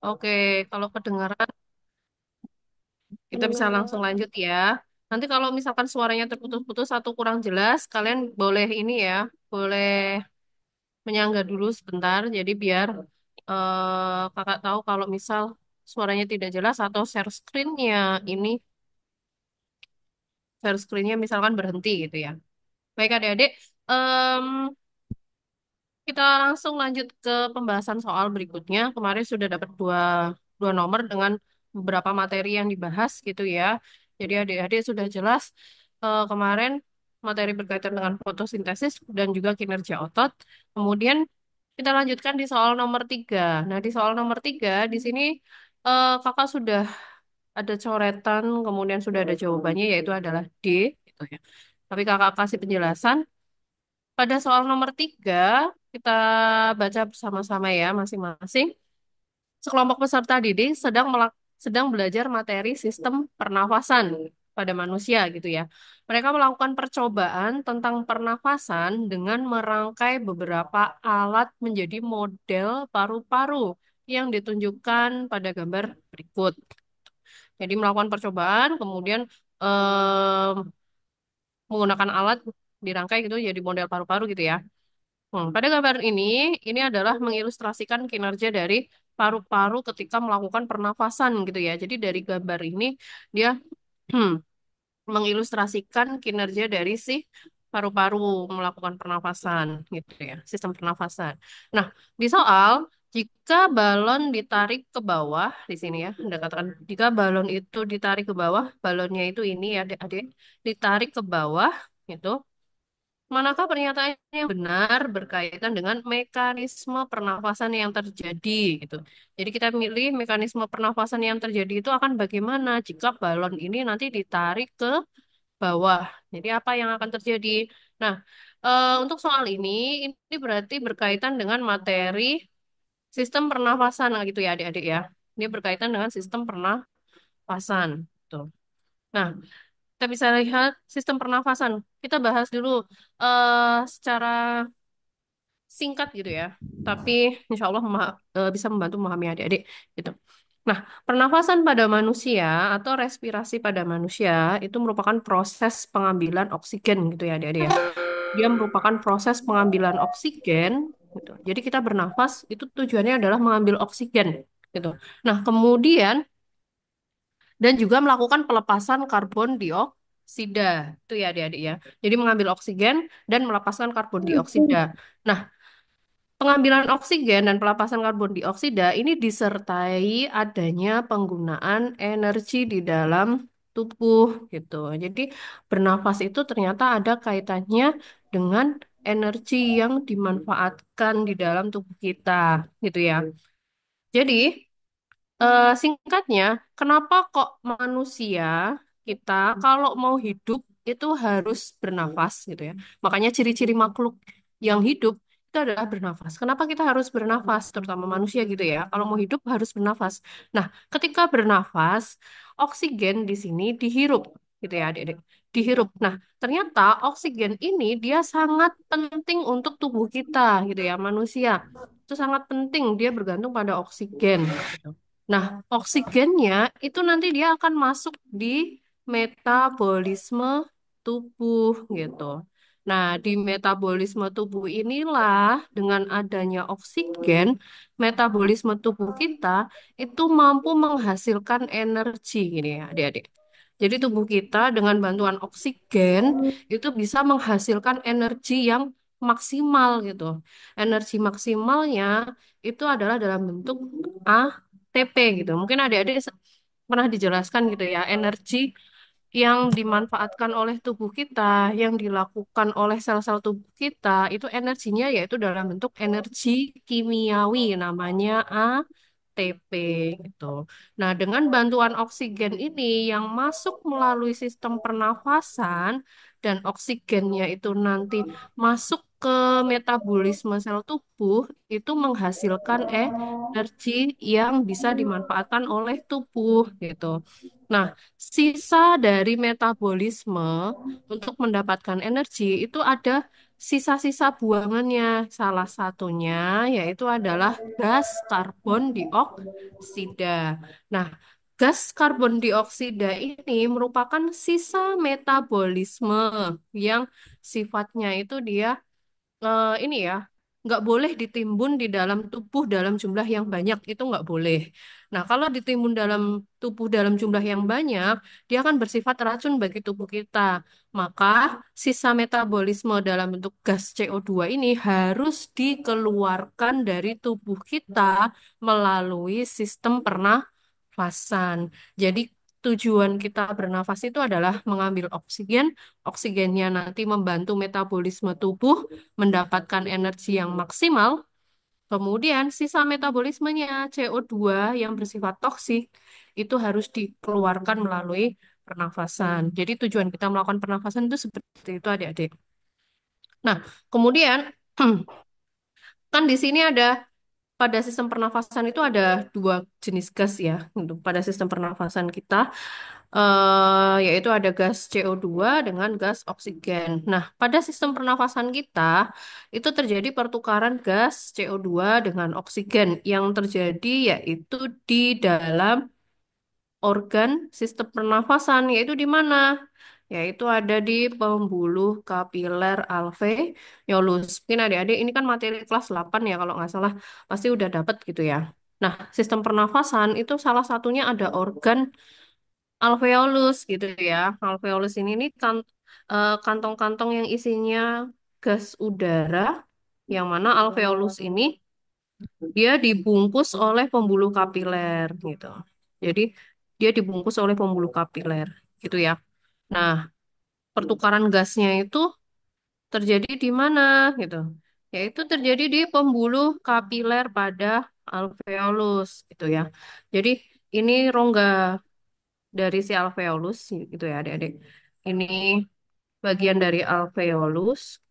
Oke, kalau kedengaran kita bisa langsung lanjut ya. Nanti kalau misalkan suaranya terputus-putus atau kurang jelas, kalian boleh ini ya, boleh menyangga dulu sebentar. Jadi biar kakak tahu kalau misal suaranya tidak jelas atau share screennya misalkan berhenti gitu ya. Baik adik-adik, em, kita langsung lanjut ke pembahasan soal berikutnya. Kemarin sudah dapat dua nomor dengan beberapa materi yang dibahas gitu ya. Jadi adik-adik sudah jelas kemarin materi berkaitan dengan fotosintesis dan juga kinerja otot. Kemudian kita lanjutkan di soal nomor 3. Nah, di soal nomor 3 di sini kakak sudah ada coretan, kemudian sudah ada jawabannya yaitu adalah D gitu ya. Tapi kakak kasih penjelasan. Pada soal nomor 3, kita baca bersama-sama ya masing-masing. Sekelompok peserta didik sedang belajar materi sistem pernafasan pada manusia gitu ya. Mereka melakukan percobaan tentang pernafasan dengan merangkai beberapa alat menjadi model paru-paru yang ditunjukkan pada gambar berikut. Jadi melakukan percobaan, kemudian menggunakan alat dirangkai gitu jadi model paru-paru gitu ya. Pada gambar ini adalah mengilustrasikan kinerja dari paru-paru ketika melakukan pernafasan gitu ya. Jadi dari gambar ini dia mengilustrasikan kinerja dari si paru-paru melakukan pernafasan gitu ya, sistem pernafasan. Nah, di soal jika balon ditarik ke bawah di sini ya, Anda katakan jika balon itu ditarik ke bawah, balonnya itu ini ya adik-adik, ditarik ke bawah gitu. Manakah pernyataan yang benar berkaitan dengan mekanisme pernafasan yang terjadi gitu. Jadi kita milih mekanisme pernafasan yang terjadi itu akan bagaimana jika balon ini nanti ditarik ke bawah. Jadi apa yang akan terjadi? Nah, untuk soal ini berarti berkaitan dengan materi sistem pernafasan nah, gitu ya adik-adik ya. Ini berkaitan dengan sistem pernafasan. Tuh. Nah, kita bisa lihat sistem pernafasan. Kita bahas dulu secara singkat gitu ya. Tapi insya Allah bisa membantu memahami adik-adik gitu. Nah, pernafasan pada manusia atau respirasi pada manusia itu merupakan proses pengambilan oksigen gitu ya adik-adik ya. Dia merupakan proses pengambilan oksigen gitu. Jadi kita bernafas itu tujuannya adalah mengambil oksigen gitu. Nah, kemudian dan juga melakukan pelepasan karbon dioksida. Itu ya adik-adik ya. Jadi mengambil oksigen dan melepaskan karbon dioksida. Nah, pengambilan oksigen dan pelepasan karbon dioksida ini disertai adanya penggunaan energi di dalam tubuh gitu. Jadi bernafas itu ternyata ada kaitannya dengan energi yang dimanfaatkan di dalam tubuh kita gitu ya. Jadi singkatnya, kenapa kok manusia kita kalau mau hidup itu harus bernafas gitu ya. Makanya ciri-ciri makhluk yang hidup itu adalah bernafas. Kenapa kita harus bernafas, terutama manusia gitu ya. Kalau mau hidup harus bernafas. Nah, ketika bernafas, oksigen di sini dihirup gitu ya adik-adik. Dihirup. Nah, ternyata oksigen ini dia sangat penting untuk tubuh kita gitu ya, manusia. Itu sangat penting, dia bergantung pada oksigen. Gitu. Nah, oksigennya itu nanti dia akan masuk di metabolisme tubuh gitu. Nah, di metabolisme tubuh inilah dengan adanya oksigen, metabolisme tubuh kita itu mampu menghasilkan energi gini ya, adik-adik. Jadi tubuh kita dengan bantuan oksigen itu bisa menghasilkan energi yang maksimal gitu. Energi maksimalnya itu adalah dalam bentuk ATP gitu. Mungkin adik-adik pernah dijelaskan gitu ya, energi yang dimanfaatkan oleh tubuh kita, yang dilakukan oleh sel-sel tubuh kita, itu energinya yaitu dalam bentuk energi kimiawi namanya ATP gitu. Nah, dengan bantuan oksigen ini yang masuk melalui sistem pernafasan dan oksigennya itu nanti masuk ke metabolisme sel tubuh itu menghasilkan energi yang bisa dimanfaatkan oleh tubuh gitu. Nah, sisa dari metabolisme untuk mendapatkan energi itu ada sisa-sisa buangannya. Salah satunya yaitu adalah gas karbon dioksida. Nah, gas karbon dioksida ini merupakan sisa metabolisme yang sifatnya itu dia ini ya, nggak boleh ditimbun di dalam tubuh dalam jumlah yang banyak, itu nggak boleh. Nah, kalau ditimbun dalam tubuh dalam jumlah yang banyak, dia akan bersifat racun bagi tubuh kita. Maka sisa metabolisme dalam bentuk gas CO2 ini harus dikeluarkan dari tubuh kita melalui sistem pernafasan. Jadi tujuan kita bernafas itu adalah mengambil oksigen, oksigennya nanti membantu metabolisme tubuh mendapatkan energi yang maksimal, kemudian sisa metabolismenya CO2 yang bersifat toksik itu harus dikeluarkan melalui pernafasan. Jadi tujuan kita melakukan pernafasan itu seperti itu adik-adik. Nah, kemudian kan di sini ada pada sistem pernafasan itu ada dua jenis gas ya untuk pada sistem pernafasan kita yaitu ada gas CO2 dengan gas oksigen. Nah, pada sistem pernafasan kita itu terjadi pertukaran gas CO2 dengan oksigen yang terjadi yaitu di dalam organ sistem pernafasan yaitu di mana? Yaitu ada di pembuluh kapiler alveolus. Mungkin adik-adik ini kan materi kelas 8 ya kalau nggak salah pasti udah dapet gitu ya. Nah, sistem pernafasan itu salah satunya ada organ alveolus gitu ya. Alveolus ini nih kantong-kantong yang isinya gas udara, yang mana alveolus ini dia dibungkus oleh pembuluh kapiler gitu. Jadi dia dibungkus oleh pembuluh kapiler gitu ya. Nah, pertukaran gasnya itu terjadi di mana gitu? Yaitu terjadi di pembuluh kapiler pada alveolus gitu ya. Jadi ini rongga dari si alveolus gitu ya adik-adik. Ini bagian dari alveolus.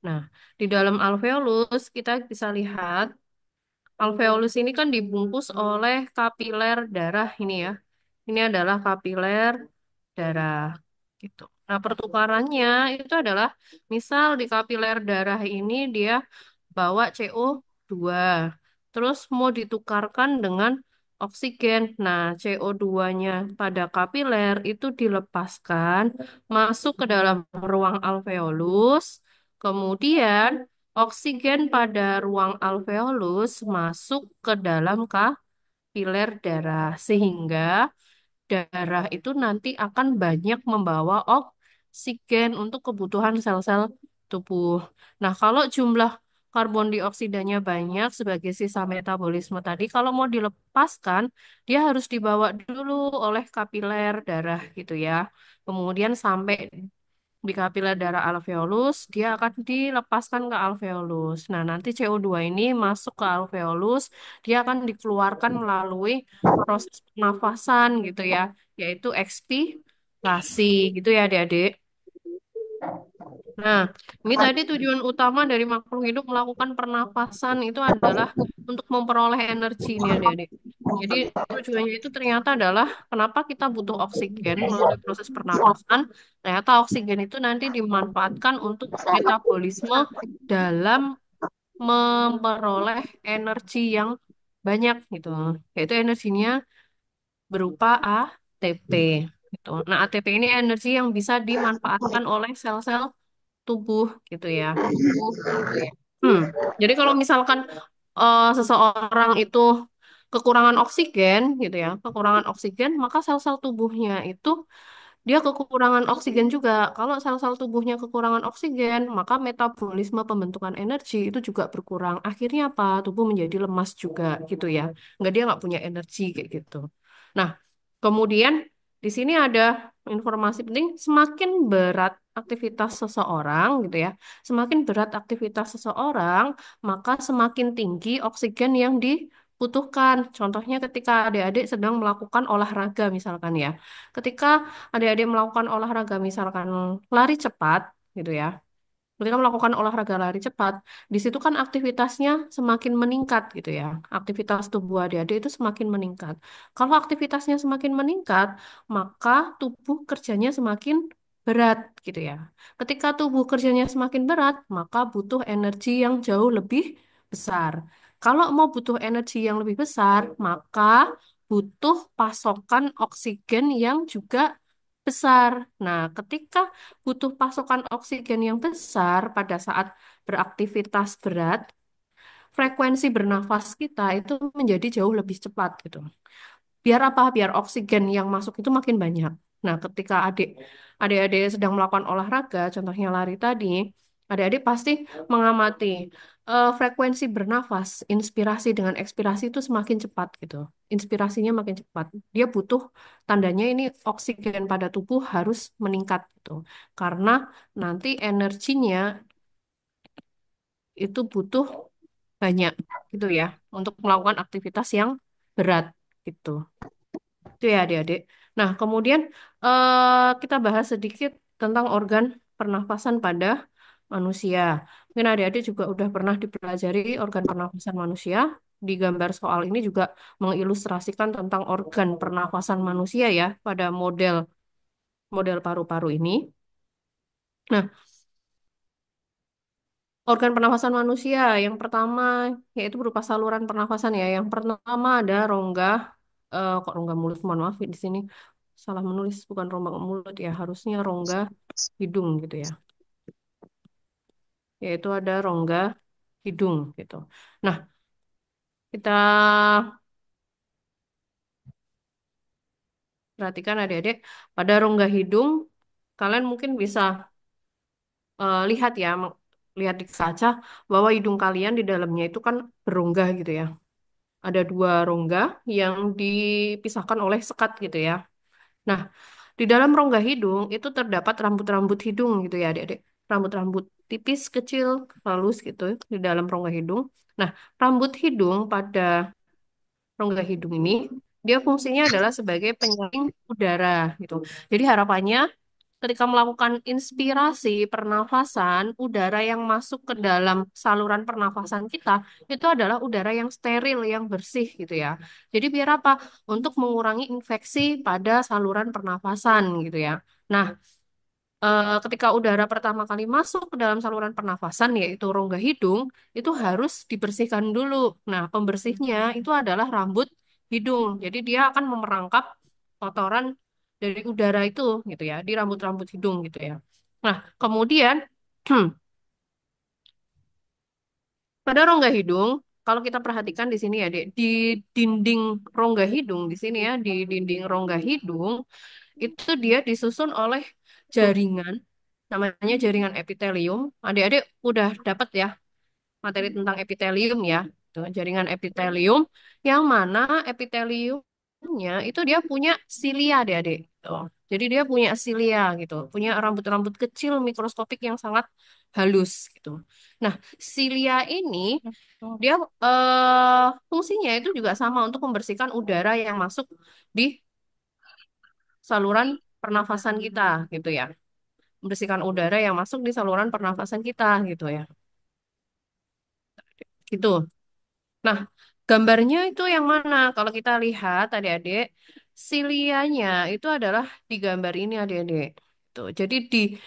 Nah, di dalam alveolus kita bisa lihat alveolus ini kan dibungkus oleh kapiler darah ini ya. Ini adalah kapiler darah gitu. Nah, pertukarannya itu adalah misal di kapiler darah ini dia bawa CO2. Terus mau ditukarkan dengan oksigen. Nah, CO2-nya pada kapiler itu dilepaskan masuk ke dalam ruang alveolus. Kemudian oksigen pada ruang alveolus masuk ke dalam kapiler darah sehingga darah itu nanti akan banyak membawa oksigen untuk kebutuhan sel-sel tubuh. Nah, kalau jumlah karbon dioksidanya banyak sebagai sisa metabolisme tadi, kalau mau dilepaskan, dia harus dibawa dulu oleh kapiler darah gitu ya. Kemudian sampai di kapiler darah alveolus, dia akan dilepaskan ke alveolus. Nah, nanti CO2 ini masuk ke alveolus, dia akan dikeluarkan melalui proses pernafasan gitu ya, yaitu ekspirasi gitu ya adik-adik. Nah, ini tadi tujuan utama dari makhluk hidup melakukan pernafasan itu adalah untuk memperoleh energi nih adik-adik. Jadi tujuannya itu ternyata adalah kenapa kita butuh oksigen melalui proses pernafasan. Ternyata oksigen itu nanti dimanfaatkan untuk metabolisme dalam memperoleh energi yang banyak gitu. Yaitu energinya berupa ATP gitu. Nah, ATP ini energi yang bisa dimanfaatkan oleh sel-sel tubuh gitu ya. Hmm. Jadi kalau misalkan seseorang itu kekurangan oksigen gitu ya, kekurangan oksigen, maka sel-sel tubuhnya itu dia kekurangan oksigen juga. Kalau sel-sel tubuhnya kekurangan oksigen, maka metabolisme pembentukan energi itu juga berkurang. Akhirnya apa? Tubuh menjadi lemas juga gitu ya. Dia nggak punya energi kayak gitu. Nah, kemudian di sini ada informasi penting, semakin berat aktivitas seseorang gitu ya. Semakin berat aktivitas seseorang, maka semakin tinggi oksigen yang dibutuhkan. Contohnya ketika adik-adik sedang melakukan olahraga misalkan ya. Ketika adik-adik melakukan olahraga misalkan lari cepat gitu ya. Ketika melakukan olahraga lari cepat, di situ kan aktivitasnya semakin meningkat gitu ya. Aktivitas tubuh adik-adik itu semakin meningkat. Kalau aktivitasnya semakin meningkat, maka tubuh kerjanya semakin berat gitu ya. Ketika tubuh kerjanya semakin berat, maka butuh energi yang jauh lebih besar. Kalau mau butuh energi yang lebih besar, maka butuh pasokan oksigen yang juga besar. Nah, ketika butuh pasokan oksigen yang besar pada saat beraktivitas berat, frekuensi bernafas kita itu menjadi jauh lebih cepat gitu. Biar apa? Biar oksigen yang masuk itu makin banyak. Nah, ketika adik-adik sedang melakukan olahraga, contohnya lari tadi, adik-adik pasti mengamati frekuensi bernafas, inspirasi dengan ekspirasi itu semakin cepat gitu. Inspirasinya makin cepat. Dia butuh tandanya ini oksigen pada tubuh harus meningkat gitu. Karena nanti energinya itu butuh banyak gitu ya untuk melakukan aktivitas yang berat gitu. Itu ya adik-adik. Nah, kemudian kita bahas sedikit tentang organ pernafasan pada manusia. Mungkin adik-adik juga udah pernah dipelajari organ pernafasan manusia. Di gambar soal ini juga mengilustrasikan tentang organ pernafasan manusia ya pada model model paru-paru ini. Nah, organ pernafasan manusia yang pertama yaitu berupa saluran pernafasan ya. Yang pertama ada rongga, kok rongga mulut, mohon maaf di sini salah menulis, bukan rongga mulut ya, harusnya rongga hidung gitu ya. Yaitu ada rongga hidung gitu. Nah, kita perhatikan adik-adik pada rongga hidung, kalian mungkin bisa lihat ya, lihat di kaca bahwa hidung kalian di dalamnya itu kan berongga gitu ya. Ada dua rongga yang dipisahkan oleh sekat gitu ya. Nah, di dalam rongga hidung itu terdapat rambut-rambut hidung gitu ya adik-adik. Rambut-rambut tipis, kecil, halus gitu di dalam rongga hidung. Nah, rambut hidung pada rongga hidung ini, dia fungsinya adalah sebagai penyaring udara gitu. Jadi harapannya ketika melakukan inspirasi pernafasan, udara yang masuk ke dalam saluran pernafasan kita itu adalah udara yang steril, yang bersih gitu ya. Jadi biar apa? Untuk mengurangi infeksi pada saluran pernafasan gitu ya. Nah, ketika udara pertama kali masuk ke dalam saluran pernafasan, yaitu rongga hidung, itu harus dibersihkan dulu. Nah, pembersihnya itu adalah rambut hidung. Jadi dia akan memerangkap kotoran dari udara itu, gitu ya, di rambut-rambut hidung, gitu ya. Nah, kemudian pada rongga hidung, kalau kita perhatikan di sini ya, Dek, di dinding rongga hidung di sini ya, di dinding rongga hidung itu dia disusun oleh jaringan, namanya jaringan epitelium. Adik-adik udah dapat ya materi tentang epitelium ya. Tuh, jaringan epitelium yang mana epiteliumnya itu dia punya silia adik-adik. Tuh. Jadi dia punya silia gitu, punya rambut-rambut kecil mikroskopik yang sangat halus gitu. Nah, silia ini dia fungsinya itu juga sama untuk membersihkan udara yang masuk di saluran pernafasan kita gitu ya. Membersihkan udara yang masuk di saluran pernafasan kita gitu ya. Gitu. Nah, gambarnya itu yang mana? Kalau kita lihat adik-adik, silianya itu adalah di gambar ini adik-adik. Tuh, jadi di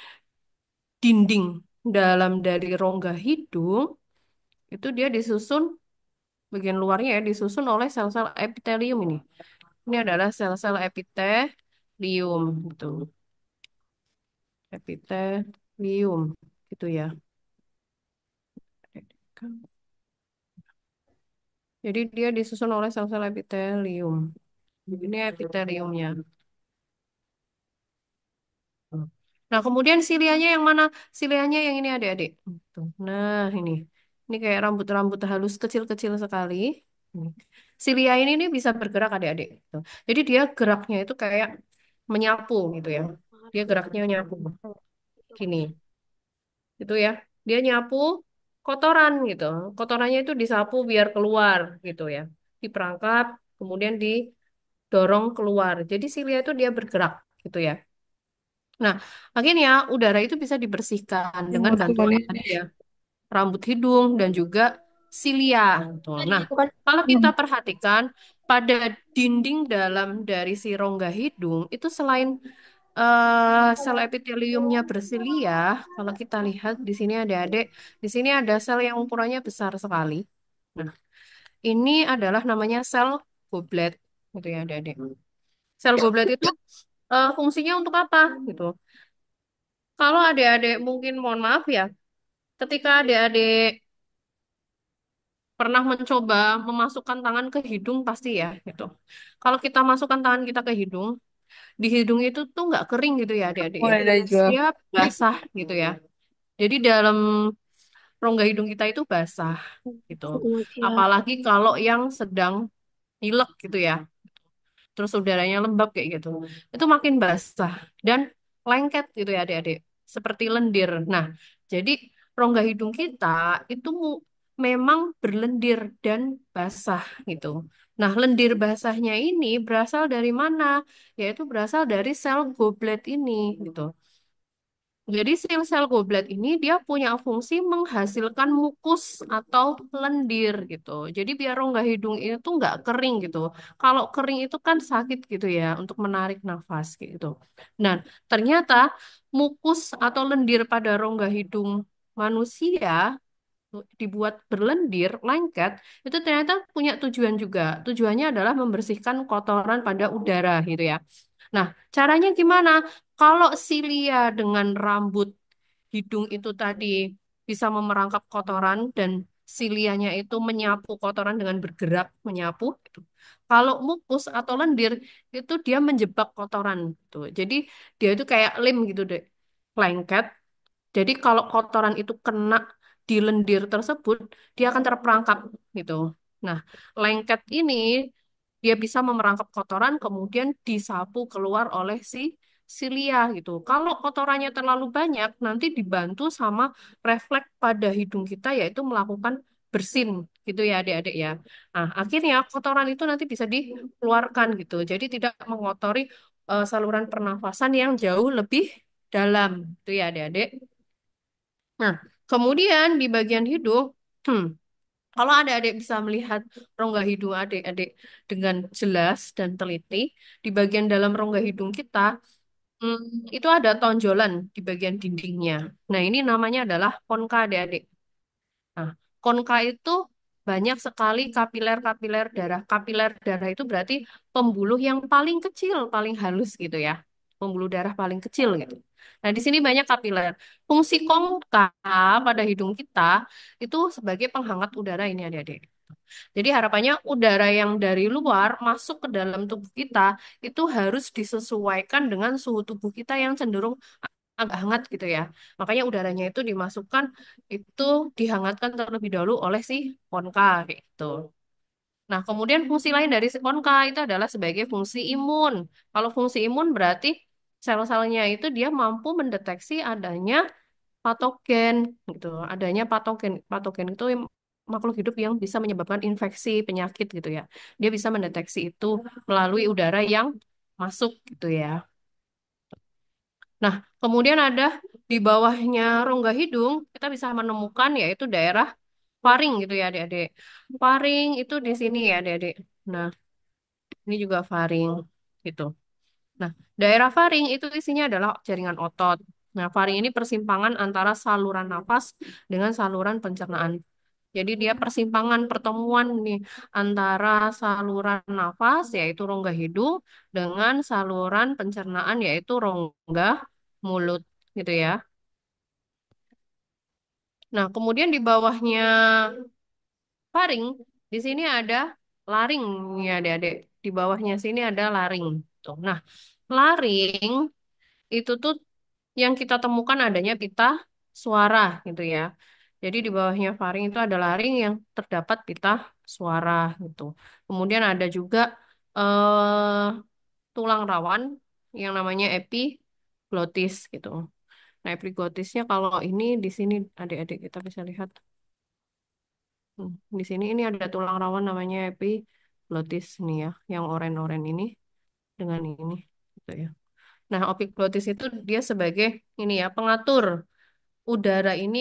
dinding dalam dari rongga hidung itu dia disusun bagian luarnya ya disusun oleh sel-sel epitelium ini. Ini adalah sel-sel epitelium gitu. Epitelium gitu ya. Jadi dia disusun oleh sel-sel epitelium. Ini epiteliumnya. Nah, kemudian silianya yang mana? Silianya yang ini adik-adik. Tuh. Nah, ini. Ini kayak rambut-rambut halus kecil-kecil sekali. Ini. Silia ini nih bisa bergerak adik-adik. Tuh. Jadi dia geraknya itu kayak menyapu gitu ya. Dia geraknya nyapu. Gini. Gitu ya. Dia nyapu kotoran gitu. Kotorannya itu disapu biar keluar gitu ya. Diperangkap, kemudian didorong keluar. Jadi silia itu dia bergerak gitu ya. Nah, akhirnya udara itu bisa dibersihkan Yang dengan ngerti bantuan kali. tadi ya, rambut hidung dan juga silia. Tuh. Nah, Bukan. kalau kita perhatikan pada dinding dalam dari si rongga hidung itu selain Sel epiteliumnya bersilia, kalau kita lihat di sini ada adik, di sini ada sel yang ukurannya besar sekali. Nah, ini adalah namanya sel goblet, gitu ya adik-adik. Sel goblet itu fungsinya untuk apa gitu? Kalau adik-adik mungkin mohon maaf ya, ketika adik-adik pernah mencoba memasukkan tangan ke hidung pasti ya gitu. Kalau kita masukkan tangan kita ke hidung, di hidung itu tuh nggak kering gitu ya adik-adik ya. Mulai dari jual. Dia basah gitu ya. Jadi dalam rongga hidung kita itu basah gitu. Ya. Apalagi kalau yang sedang pilek gitu ya. Terus udaranya lembab kayak gitu. Itu makin basah dan lengket gitu ya adik-adik. Seperti lendir. Nah, jadi rongga hidung kita itu memang berlendir dan basah gitu. Nah, lendir basahnya ini berasal dari mana? Yaitu berasal dari sel goblet ini gitu. Jadi sel-sel goblet ini dia punya fungsi menghasilkan mukus atau lendir gitu. Jadi biar rongga hidung itu nggak kering gitu. Kalau kering itu kan sakit gitu ya untuk menarik nafas gitu. Nah, ternyata mukus atau lendir pada rongga hidung manusia dibuat berlendir, lengket, itu ternyata punya tujuan juga. Tujuannya adalah membersihkan kotoran pada udara gitu ya. Nah, caranya gimana? Kalau silia dengan rambut hidung itu tadi bisa memerangkap kotoran dan silianya itu menyapu kotoran dengan bergerak menyapu gitu. Kalau mukus atau lendir itu dia menjebak kotoran tuh. Jadi dia itu kayak lem gitu deh. Lengket. Jadi kalau kotoran itu kena di lendir tersebut, dia akan terperangkap gitu. Nah, lengket ini dia bisa memerangkap kotoran kemudian disapu keluar oleh si silia gitu. Kalau kotorannya terlalu banyak, nanti dibantu sama refleks pada hidung kita yaitu melakukan bersin gitu ya adik-adik ya. Nah, akhirnya kotoran itu nanti bisa dikeluarkan gitu. Jadi tidak mengotori saluran pernafasan yang jauh lebih dalam gitu ya adik-adik. Nah, kemudian di bagian hidung, hmm, kalau adik-adik bisa melihat rongga hidung adik-adik dengan jelas dan teliti, di bagian dalam rongga hidung kita, itu ada tonjolan di bagian dindingnya. Nah, ini namanya adalah konka adik-adik. Nah, konka itu banyak sekali kapiler-kapiler darah. Kapiler darah itu berarti pembuluh yang paling kecil, paling halus gitu ya. Pembuluh darah paling kecil gitu. Nah, di sini banyak kapiler. Fungsi konka pada hidung kita itu sebagai penghangat udara ini adik-adik. Jadi harapannya udara yang dari luar masuk ke dalam tubuh kita itu harus disesuaikan dengan suhu tubuh kita yang cenderung agak hangat gitu ya. Makanya udaranya itu dimasukkan itu dihangatkan terlebih dahulu oleh si konka kayak gitu. Nah, kemudian fungsi lain dari si konka itu adalah sebagai fungsi imun. Kalau fungsi imun berarti sel-selnya itu dia mampu mendeteksi adanya patogen gitu. Adanya patogen. Patogen itu makhluk hidup yang bisa menyebabkan infeksi, penyakit gitu ya. Dia bisa mendeteksi itu melalui udara yang masuk gitu ya. Nah, kemudian ada di bawahnya rongga hidung, kita bisa menemukan yaitu daerah faring gitu ya adik-adik. Faring itu di sini ya adik-adik. Nah, ini juga faring gitu. Nah, daerah faring itu isinya adalah jaringan otot. Nah, faring ini persimpangan antara saluran nafas dengan saluran pencernaan. Jadi dia persimpangan pertemuan nih antara saluran nafas yaitu rongga hidung dengan saluran pencernaan yaitu rongga mulut gitu ya. Nah, kemudian di bawahnya faring di sini ada laring ya adik-adik. Di bawahnya sini ada laring. Tuh. Nah, laring itu tuh yang kita temukan adanya pita suara gitu ya. Jadi di bawahnya faring itu ada laring yang terdapat pita suara gitu. Kemudian ada juga eh, tulang rawan yang namanya epiglottis gitu. Nah, epiglottisnya kalau ini di sini adik-adik kita bisa lihat. Di sini ini ada tulang rawan namanya epiglottis nih ya, yang oranye-oranye ini dengan ini gitu ya. Nah, epiglottis itu dia sebagai ini ya, pengatur udara ini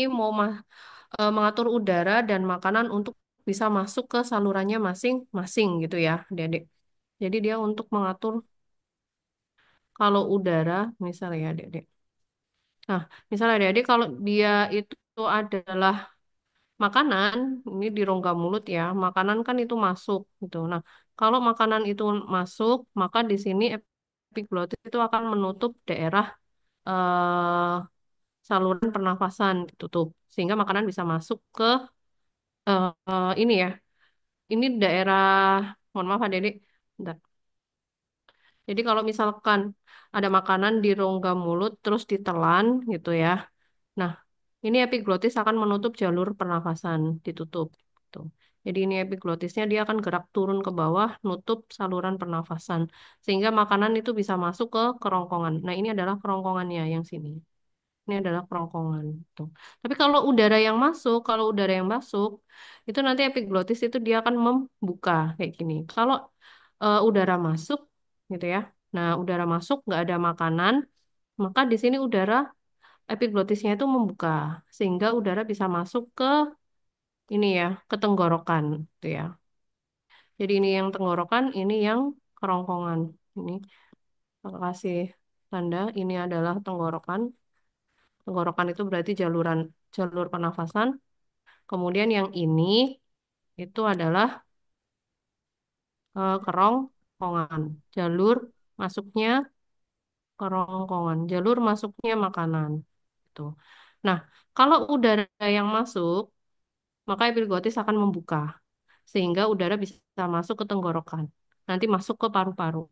mengatur udara dan makanan untuk bisa masuk ke salurannya masing-masing gitu ya, Adik-adik. Jadi dia untuk mengatur kalau udara, misalnya ya, Dek. Nah, misalnya adik-adik kalau dia itu adalah makanan, ini di rongga mulut ya, makanan kan itu masuk gitu. Nah, kalau makanan itu masuk, maka di sini epiglottis itu akan menutup daerah eh, saluran pernafasan ditutup, sehingga makanan bisa masuk ke ini ya. Ini daerah, mohon maaf adik-adik. Bentar. Jadi kalau misalkan ada makanan di rongga mulut terus ditelan gitu ya. Nah, ini epiglottis akan menutup jalur pernafasan, ditutup. Tuh. Jadi ini epiglottisnya dia akan gerak turun ke bawah, nutup saluran pernafasan. Sehingga makanan itu bisa masuk ke kerongkongan. Nah, ini adalah kerongkongannya yang sini. Ini adalah kerongkongan. Tuh. Tapi kalau udara yang masuk, itu nanti epiglottis itu dia akan membuka kayak gini. Kalau udara masuk, gitu ya. Nah, udara masuk nggak ada makanan, maka di sini udara epiglottisnya itu membuka sehingga udara bisa masuk ke ini ya, ke tenggorokan gitu ya. Jadi ini yang tenggorokan, ini yang kerongkongan. Ini aku kasih tanda ini adalah tenggorokan. Tenggorokan itu berarti jalur pernafasan. Kemudian yang ini itu adalah kerongkongan. Jalur masuknya kerongkongan, jalur masuknya makanan. Gitu. Nah, kalau udara yang masuk, maka epiglottis akan membuka sehingga udara bisa masuk ke tenggorokan. Nanti masuk ke paru-paru.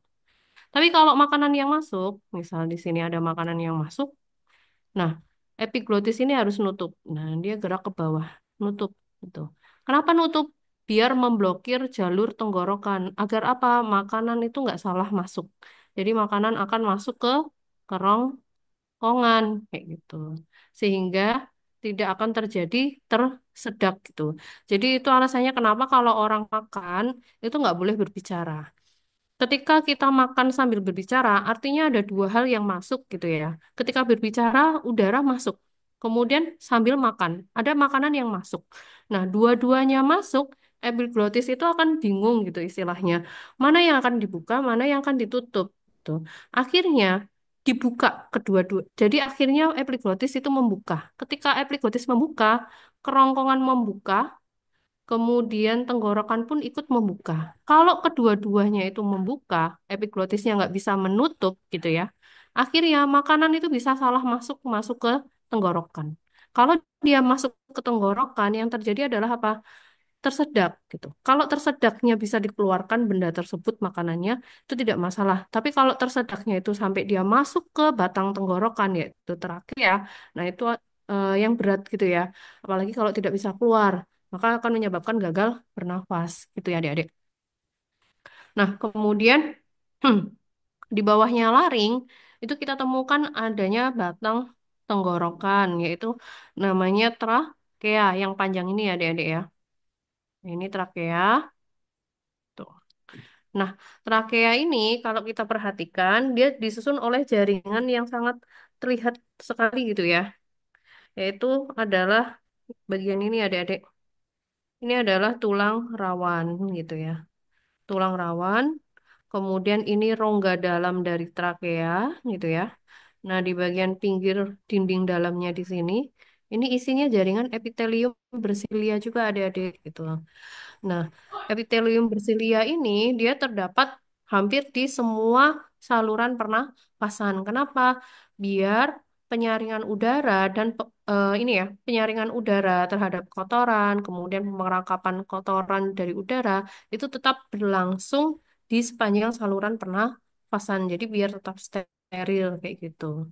Tapi kalau makanan yang masuk, misal di sini ada makanan yang masuk, nah epiglottis ini harus nutup. Nah, dia gerak ke bawah, nutup gitu. Kenapa nutup? Biar memblokir jalur tenggorokan. Agar apa? Makanan itu nggak salah masuk. Jadi makanan akan masuk ke kerong kongan kayak gitu. Sehingga tidak akan terjadi tersedak gitu. Jadi itu alasannya kenapa kalau orang makan itu nggak boleh berbicara. Ketika kita makan sambil berbicara, artinya ada dua hal yang masuk gitu ya. Ketika berbicara, udara masuk. Kemudian sambil makan, ada makanan yang masuk. Nah, dua-duanya masuk, epiglottis itu akan bingung gitu istilahnya. Mana yang akan dibuka, mana yang akan ditutup. Gitu. Akhirnya dibuka kedua-dua. Jadi akhirnya epiglottis itu membuka. Ketika epiglottis membuka, kerongkongan membuka, kemudian tenggorokan pun ikut membuka. Kalau kedua-duanya itu membuka, epiglottisnya nggak bisa menutup gitu ya. Akhirnya makanan itu bisa salah masuk masuk ke tenggorokan. Kalau dia masuk ke tenggorokan, yang terjadi adalah apa? Tersedak gitu. Kalau tersedaknya bisa dikeluarkan benda tersebut makanannya itu tidak masalah. Tapi kalau tersedaknya itu sampai dia masuk ke batang tenggorokan yaitu trakea, nah itu yang berat gitu ya. Apalagi kalau tidak bisa keluar, maka akan menyebabkan gagal bernafas gitu ya adik-adik. Nah, kemudian di bawahnya laring itu kita temukan adanya batang tenggorokan yaitu namanya trakea yang panjang ini ya adik-adik ya. Ini trakea. Tuh. Nah, trakea ini kalau kita perhatikan dia disusun oleh jaringan yang sangat terlihat sekali gitu ya. Yaitu adalah bagian ini adik-adik. Ini adalah tulang rawan gitu ya. Tulang rawan, kemudian ini rongga dalam dari trakea gitu ya. Nah, di bagian pinggir dinding dalamnya di sini, ini isinya jaringan epitelium bersilia juga adik-adik gitu. Nah, epitelium bersilia ini dia terdapat hampir di semua saluran pernapasan. Kenapa? Biar penyaringan udara dan ini ya, penyaringan udara terhadap kotoran, kemudian pengerangkapan kotoran dari udara itu tetap berlangsung di sepanjang saluran pernapasan. Jadi biar tetap steril kayak gitu.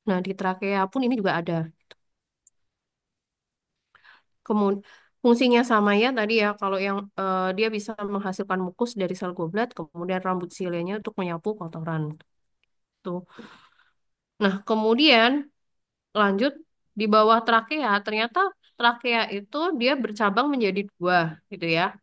Nah, di trakea pun ini juga ada. Kemudian fungsinya sama ya tadi ya kalau yang dia bisa menghasilkan mukus dari sel goblet, kemudian rambut silianya untuk menyapu kotoran. Tuh. Nah, kemudian lanjut di bawah trakea, ternyata trakea itu dia bercabang menjadi dua gitu ya.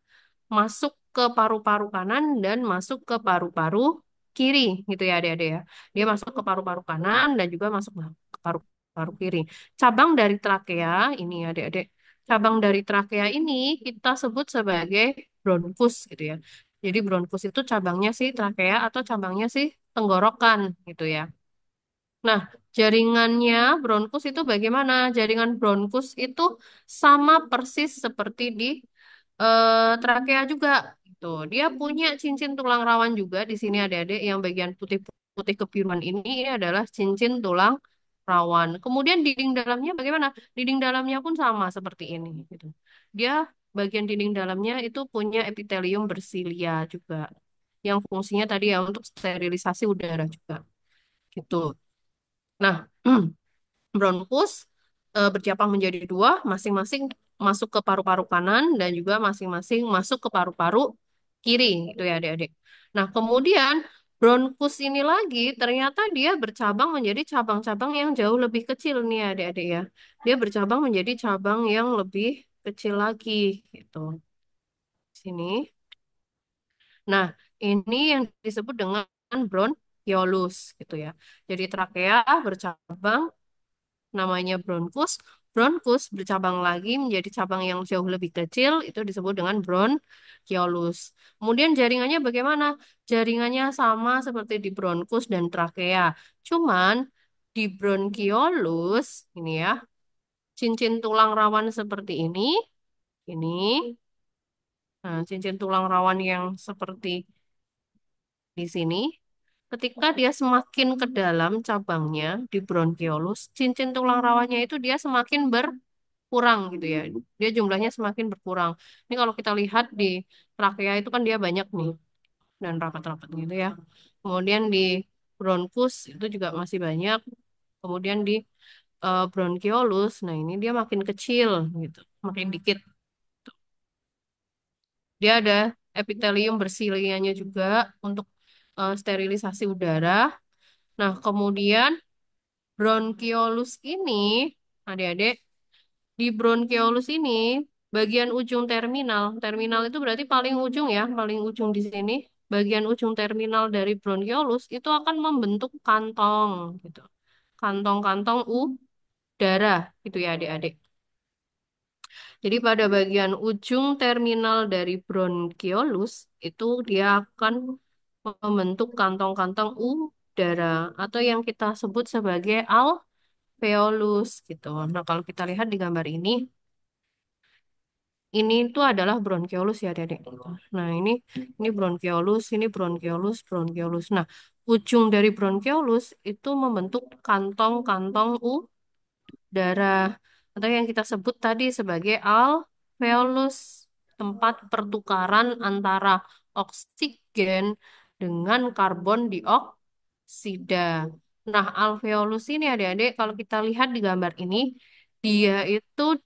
Masuk ke paru-paru kanan dan masuk ke paru-paru kiri gitu ya adik-adik ya. Dia masuk ke paru-paru kanan dan juga masuk ke paru-paru kiri. Cabang dari trakea ini adik-adik. Cabang dari trakea ini kita sebut sebagai bronkus gitu ya. Jadi bronkus itu cabangnya sih trakea atau cabangnya sih tenggorokan gitu ya. Nah, jaringannya bronkus itu bagaimana? Jaringan bronkus itu sama persis seperti di trakea juga. Gitu. Dia punya cincin tulang rawan juga di sini adik-adik yang bagian putih-putih kebiruan ini adalah cincin tulang rawan. Kemudian dinding dalamnya bagaimana? Dinding dalamnya pun sama seperti ini. Gitu. Dia bagian dinding dalamnya itu punya epitelium bersilia juga, yang fungsinya tadi ya untuk sterilisasi udara juga. Gitu. Nah, bronkus bercabang menjadi dua, masing-masing masuk ke paru-paru kanan dan juga masing-masing masuk ke paru-paru kiri, gitu ya adik-adik. Nah, kemudian bronkus ini lagi ternyata dia bercabang menjadi cabang-cabang yang jauh lebih kecil nih adik-adik ya. Dia bercabang menjadi cabang yang lebih kecil lagi, gitu. Sini. Nah, ini yang disebut dengan bronkiolus, gitu ya. Jadi trakea bercabang namanya bronkus. Bronkus bercabang lagi menjadi cabang yang jauh lebih kecil, itu disebut dengan bronkiolus. Kemudian jaringannya bagaimana? Jaringannya sama seperti di bronkus dan trakea. Cuman di bronkiolus, ini ya, cincin tulang rawan seperti ini. Nah, cincin tulang rawan yang seperti di sini, ketika dia semakin ke dalam cabangnya di bronkiolus, cincin tulang rawannya itu dia semakin kurang gitu ya. Dia jumlahnya semakin berkurang. Ini kalau kita lihat di trakea itu kan dia banyak nih dan rapat-rapat gitu ya. Kemudian di bronkus itu juga masih banyak. Kemudian di bronkiolus, nah ini dia makin kecil gitu, makin dikit. Dia ada epitelium bersilianya juga untuk sterilisasi udara. Nah, kemudian bronkiolus ini, adik-adik, di bronkiolus ini, bagian ujung terminal, terminal itu berarti paling ujung ya, paling ujung di sini. Bagian ujung terminal dari bronkiolus itu akan membentuk kantong, gitu. Kantong-kantong udara, gitu ya adik-adik. Jadi pada bagian ujung terminal dari bronkiolus itu dia akan membentuk kantong-kantong udara atau yang kita sebut sebagai alveolus, gitu. Nah, kalau kita lihat di gambar ini itu adalah bronkiolus ya, Dedek. Nah, ini bronkiolus, ini bronkiolus, bronkiolus. Nah, ujung dari bronkiolus itu membentuk kantong-kantong udara atau yang kita sebut tadi sebagai alveolus, tempat pertukaran antara oksigen dengan karbon dioksida. Nah, alveolus ini adik-adik kalau kita lihat di gambar ini dia itu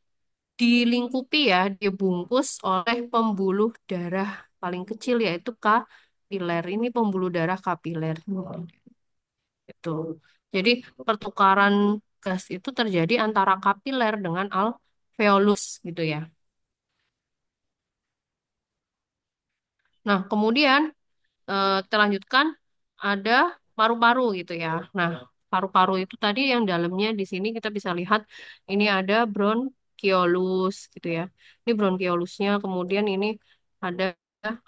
dilingkupi ya, dibungkus oleh pembuluh darah paling kecil yaitu kapiler. Ini pembuluh darah kapiler. Itu. Jadi pertukaran gas itu terjadi antara kapiler dengan alveolus gitu ya. Nah, kemudian kita lanjutkan ada paru-paru gitu ya. Nah, paru-paru itu tadi yang dalamnya di sini kita bisa lihat ini ada bronkiolus gitu ya. Ini bronchiolusnya, kemudian ini ada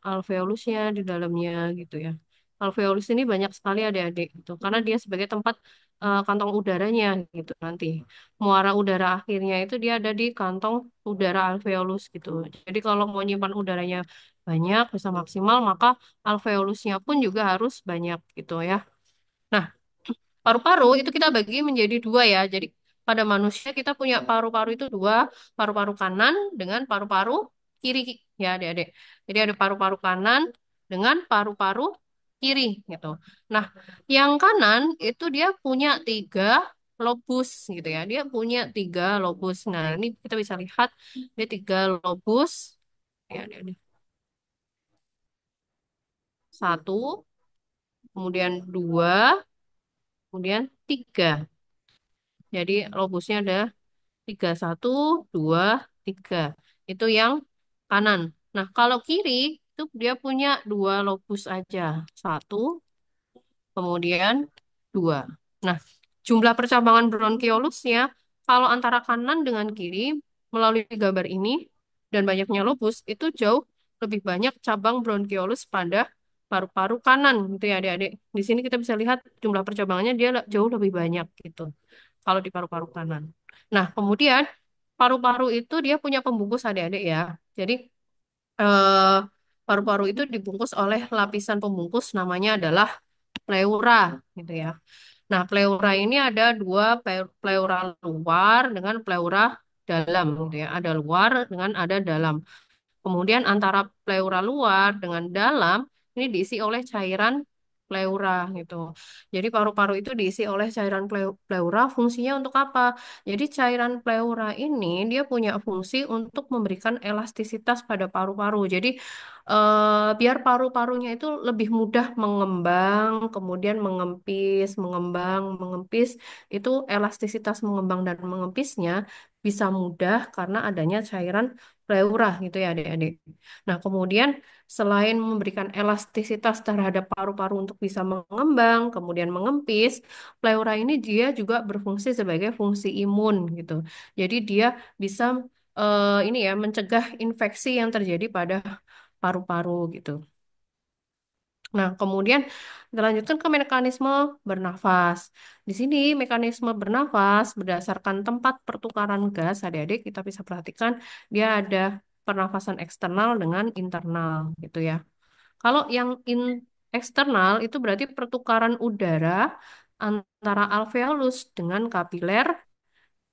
alveolusnya di dalamnya gitu ya. Alveolus ini banyak sekali adik-adik gitu karena dia sebagai tempat kantong udaranya gitu nanti. Muara udara akhirnya itu dia ada di kantong udara alveolus gitu. Jadi kalau mau nyimpan udaranya banyak bisa maksimal maka alveolusnya pun juga harus banyak gitu ya. Nah, paru-paru itu kita bagi menjadi dua ya. Jadi pada manusia kita punya paru-paru itu dua, paru-paru kanan dengan paru-paru kiri ya adik-adik. Jadi ada paru-paru kanan dengan paru-paru kiri gitu. Nah, yang kanan itu dia punya tiga lobus gitu ya. Dia punya tiga lobus. Nah, ini kita bisa lihat dia tiga lobus. Ya, adik-adik. Satu, kemudian dua, kemudian tiga. Jadi lobusnya ada tiga, satu, dua, tiga. Itu yang kanan. Nah, kalau kiri itu dia punya dua lobus aja. Satu, kemudian dua. Nah, jumlah percabangan bronchiolusnya kalau antara kanan dengan kiri melalui gambar ini dan banyaknya lobus itu jauh lebih banyak cabang bronchiolus pada paru-paru kanan gitu ya adik-adik. Di sini kita bisa lihat jumlah percabangannya dia jauh lebih banyak gitu. Kalau di paru-paru kanan. Nah, kemudian paru-paru itu dia punya pembungkus adik-adik ya. Jadi eh, paru-paru itu dibungkus oleh lapisan pembungkus namanya adalah pleura gitu ya. Nah, pleura ini ada dua pleura luar dengan pleura dalam gitu ya. Ada luar dengan ada dalam. Kemudian antara pleura luar dengan dalam ini diisi oleh cairan pleura gitu. Jadi paru-paru itu diisi oleh cairan pleura. Fungsinya untuk apa? Jadi cairan pleura ini dia punya fungsi untuk memberikan elastisitas pada paru-paru. Jadi biar paru-parunya itu lebih mudah mengembang, kemudian mengempis, mengembang, mengempis. Itu elastisitas mengembang dan mengempisnya bisa mudah karena adanya cairan pleura gitu ya adik-adik. Nah, kemudian selain memberikan elastisitas terhadap paru-paru untuk bisa mengembang, kemudian mengempis, pleura ini dia juga berfungsi sebagai fungsi imun gitu. Jadi dia bisa ini ya mencegah infeksi yang terjadi pada paru-paru gitu. Nah, kemudian kita lanjutkan ke mekanisme bernafas. Di sini mekanisme bernafas berdasarkan tempat pertukaran gas, adik-adik kita bisa perhatikan dia ada pernafasan eksternal dengan internal gitu ya. Kalau yang eksternal itu berarti pertukaran udara antara alveolus dengan kapiler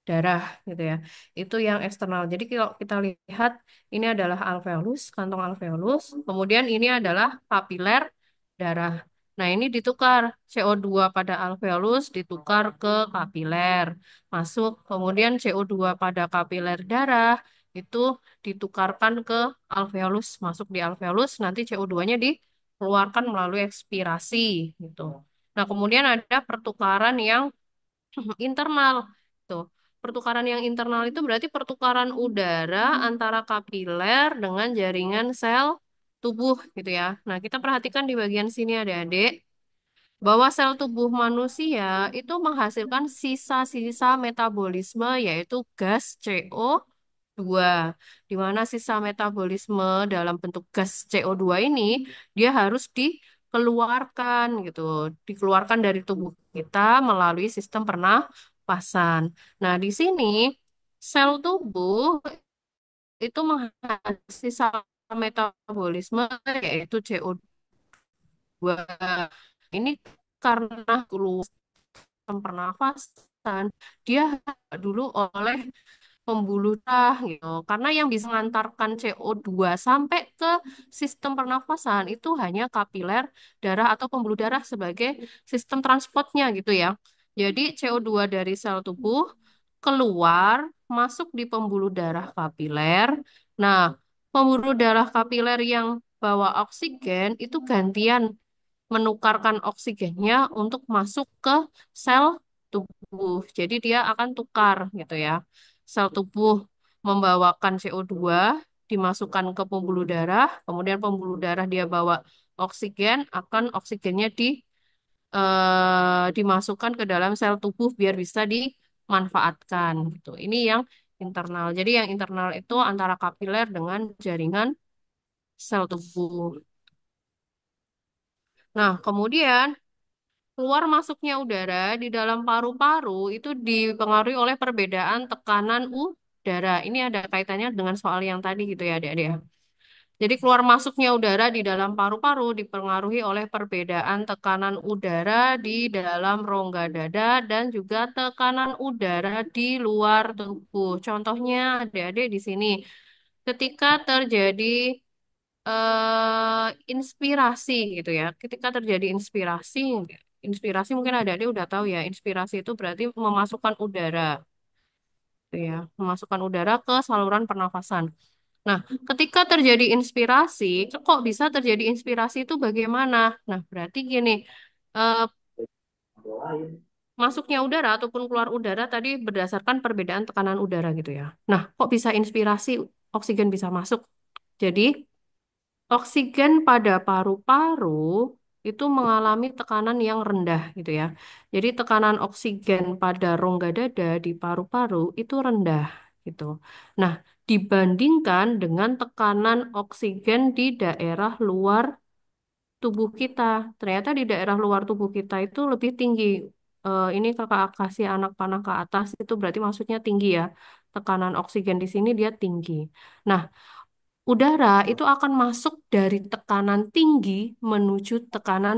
darah gitu ya. Itu yang eksternal. Jadi kalau kita lihat ini adalah alveolus, kantong alveolus, kemudian ini adalah kapiler darah. Nah, ini ditukar CO2 pada alveolus ditukar ke kapiler, masuk. Kemudian CO2 pada kapiler darah itu ditukarkan ke alveolus, masuk di alveolus, nanti CO2-nya dikeluarkan melalui ekspirasi gitu. Nah, kemudian ada pertukaran yang internal. Tuh. Pertukaran yang internal itu berarti pertukaran udara antara kapiler dengan jaringan sel tubuh gitu ya. Nah, kita perhatikan di bagian sini adik-adik bahwa sel tubuh manusia itu menghasilkan sisa-sisa metabolisme yaitu gas CO2. Di mana sisa metabolisme dalam bentuk gas CO2 ini dia harus dikeluarkan gitu, dikeluarkan dari tubuh kita melalui sistem pernapasan. Nah, di sini sel tubuh itu menghasilkan sisa metabolisme yaitu CO2. Ini karena keluar sistem pernafasan, dia dulu oleh pembuluh darah gitu. Karena yang bisa mengantarkan CO2 sampai ke sistem pernafasan itu hanya kapiler darah atau pembuluh darah sebagai sistem transportnya gitu ya. Jadi CO2 dari sel tubuh keluar, masuk di pembuluh darah kapiler. Nah, pembuluh darah kapiler yang bawa oksigen itu gantian menukarkan oksigennya untuk masuk ke sel tubuh. Jadi dia akan tukar gitu ya. Sel tubuh membawakan CO2 dimasukkan ke pembuluh darah, kemudian pembuluh darah dia bawa oksigen, akan oksigennya dimasukkan ke dalam sel tubuh biar bisa dimanfaatkan gitu. Ini yang internal. Jadi yang internal itu antara kapiler dengan jaringan sel tubuh. Nah, kemudian keluar masuknya udara di dalam paru-paru itu dipengaruhi oleh perbedaan tekanan udara. Ini ada kaitannya dengan soal yang tadi gitu ya, adik-adik. Ya. Jadi keluar masuknya udara di dalam paru-paru dipengaruhi oleh perbedaan tekanan udara di dalam rongga dada dan juga tekanan udara di luar tubuh. Contohnya adik-adik di sini. Ketika terjadi inspirasi gitu ya. Ketika terjadi inspirasi, inspirasi mungkin adik-adik udah tahu ya, inspirasi itu berarti memasukkan udara, gitu ya, memasukkan udara ke saluran pernafasan. Nah, ketika terjadi inspirasi, kok bisa terjadi inspirasi itu bagaimana? Nah, berarti gini, eh, masuknya udara ataupun keluar udara tadi berdasarkan perbedaan tekanan udara gitu ya. Nah, kok bisa inspirasi, oksigen bisa masuk? Jadi, oksigen pada paru-paru itu mengalami tekanan yang rendah gitu ya. Jadi tekanan oksigen pada rongga dada di paru-paru itu rendah gitu. Nah, dibandingkan dengan tekanan oksigen di daerah luar tubuh kita. Ternyata di daerah luar tubuh kita itu lebih tinggi. Ini kakak kasih anak panah ke atas itu berarti maksudnya tinggi ya. Tekanan oksigen di sini dia tinggi. Nah, udara itu akan masuk dari tekanan tinggi menuju tekanan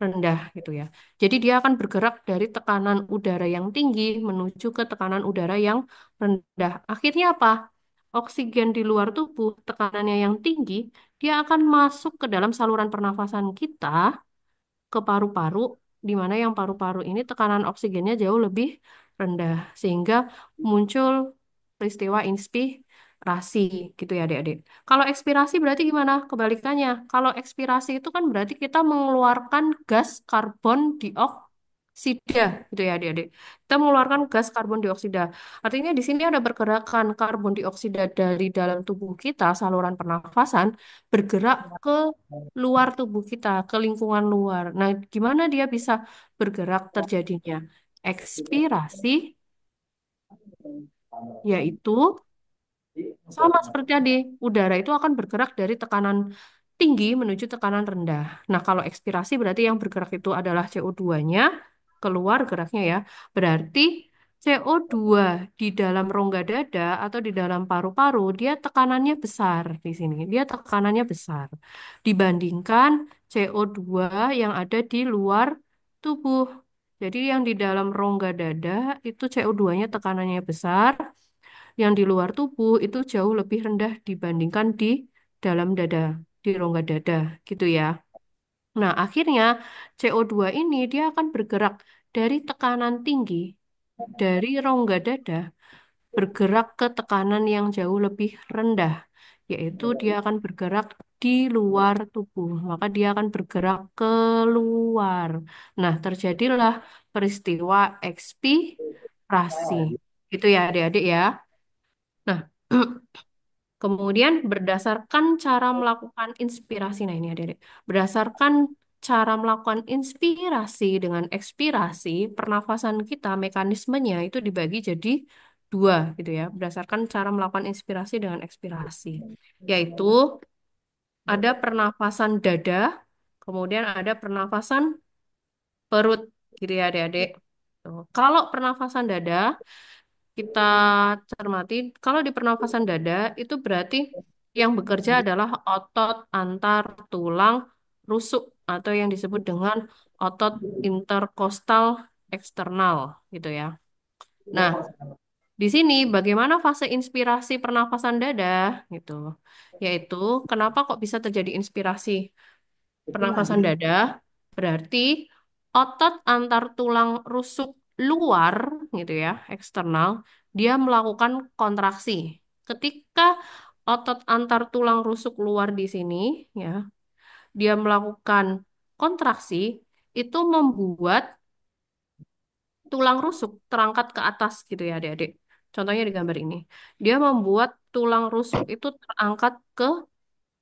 rendah gitu ya. Jadi dia akan bergerak dari tekanan udara yang tinggi menuju ke tekanan udara yang rendah. Akhirnya apa? Oksigen di luar tubuh, tekanannya yang tinggi, dia akan masuk ke dalam saluran pernafasan kita ke paru-paru, di mana yang paru-paru ini tekanan oksigennya jauh lebih rendah, sehingga muncul peristiwa inspirasi, gitu ya adik-adik. Kalau ekspirasi berarti gimana? Kebalikannya. Kalau ekspirasi itu kan berarti kita mengeluarkan gas karbon dioksida, gitu ya adik-adik. Kita mengeluarkan gas karbon dioksida. Artinya di sini ada pergerakan karbon dioksida dari dalam tubuh kita, saluran pernafasan, bergerak ke luar tubuh kita, ke lingkungan luar. Nah, gimana dia bisa bergerak terjadinya? Ekspirasi, yaitu sama seperti tadi, udara itu akan bergerak dari tekanan tinggi menuju tekanan rendah. Nah, kalau ekspirasi berarti yang bergerak itu adalah CO2-nya, keluar geraknya ya. Berarti CO2 di dalam rongga dada atau di dalam paru-paru, dia tekanannya besar di sini. Dia tekanannya besar dibandingkan CO2 yang ada di luar tubuh. Jadi yang di dalam rongga dada itu CO2-nya tekanannya besar, yang di luar tubuh itu jauh lebih rendah dibandingkan di dalam dada, di rongga dada, gitu ya. Nah, akhirnya CO2 ini dia akan bergerak dari tekanan tinggi, dari rongga dada, bergerak ke tekanan yang jauh lebih rendah, yaitu dia akan bergerak di luar tubuh. Maka dia akan bergerak keluar. Nah, terjadilah peristiwa ekspirasi. Itu ya adik-adik ya. Nah, kemudian berdasarkan cara melakukan inspirasi, nah ini adik-adik, berdasarkan cara melakukan inspirasi dengan ekspirasi, pernafasan kita, mekanismenya itu dibagi jadi dua gitu ya, berdasarkan cara melakukan inspirasi dengan ekspirasi, yaitu ada pernafasan dada, kemudian ada pernafasan perut gitu ya adik-adik. Tuh. Kalau pernafasan dada, kita cermati, kalau di pernafasan dada itu berarti yang bekerja adalah otot antar tulang rusuk atau yang disebut dengan otot interkostal eksternal gitu ya. Nah, di sini bagaimana fase inspirasi pernafasan dada gitu. Yaitu kenapa kok bisa terjadi inspirasi pernafasan dada? Berarti otot antar tulang rusuk luar gitu ya, eksternal, dia melakukan kontraksi. Ketika otot antar tulang rusuk luar di sini ya, dia melakukan kontraksi, itu membuat tulang rusuk terangkat ke atas gitu ya adik-adik. Contohnya di gambar ini. Dia membuat tulang rusuk itu terangkat ke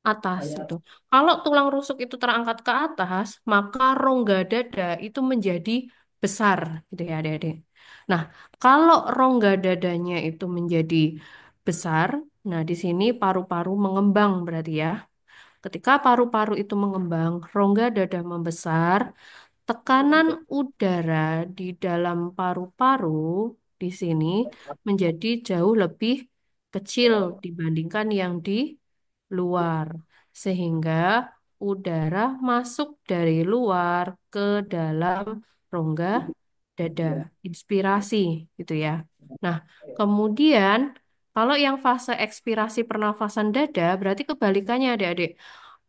atas itu. Kalau tulang rusuk itu terangkat ke atas, maka rongga dada itu menjadi besar gitu ya adik-adik. Nah, kalau rongga dadanya itu menjadi besar, nah di sini paru-paru mengembang berarti ya. Ketika paru-paru itu mengembang, rongga dada membesar, tekanan udara di dalam paru-paru di sini menjadi jauh lebih kecil dibandingkan yang di luar, sehingga udara masuk dari luar ke dalam rongga dada, inspirasi gitu ya. Nah, kemudian kalau yang fase ekspirasi pernafasan dada berarti kebalikannya adik-adik.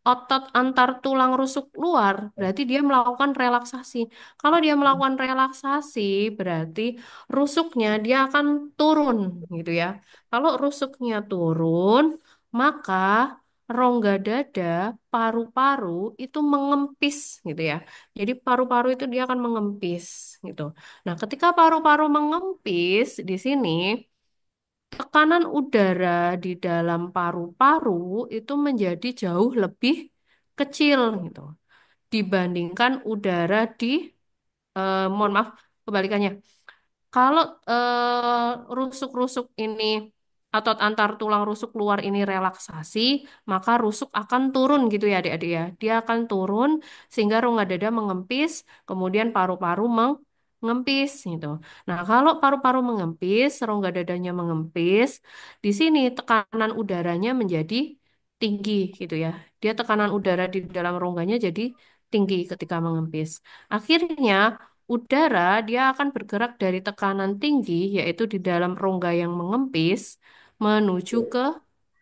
Otot antar tulang rusuk luar, berarti dia melakukan relaksasi. Kalau dia melakukan relaksasi, berarti rusuknya dia akan turun, gitu ya. Kalau rusuknya turun, maka rongga dada, paru-paru itu mengempis, gitu ya. Jadi paru-paru itu dia akan mengempis, gitu. Nah, ketika paru-paru mengempis di sini, tekanan udara di dalam paru-paru itu menjadi jauh lebih kecil gitu dibandingkan udara di mohon maaf kebalikannya. Kalau rusuk-rusuk ini otot antar tulang rusuk luar ini relaksasi, maka rusuk akan turun gitu ya adik-adik ya. Dia akan turun sehingga rongga dada mengempis, kemudian paru-paru mengempis gitu. Nah, kalau paru-paru mengempis, rongga dadanya mengempis, di sini tekanan udaranya menjadi tinggi gitu ya. Dia tekanan udara di dalam rongganya jadi tinggi ketika mengempis. Akhirnya udara dia akan bergerak dari tekanan tinggi, yaitu di dalam rongga yang mengempis, menuju ke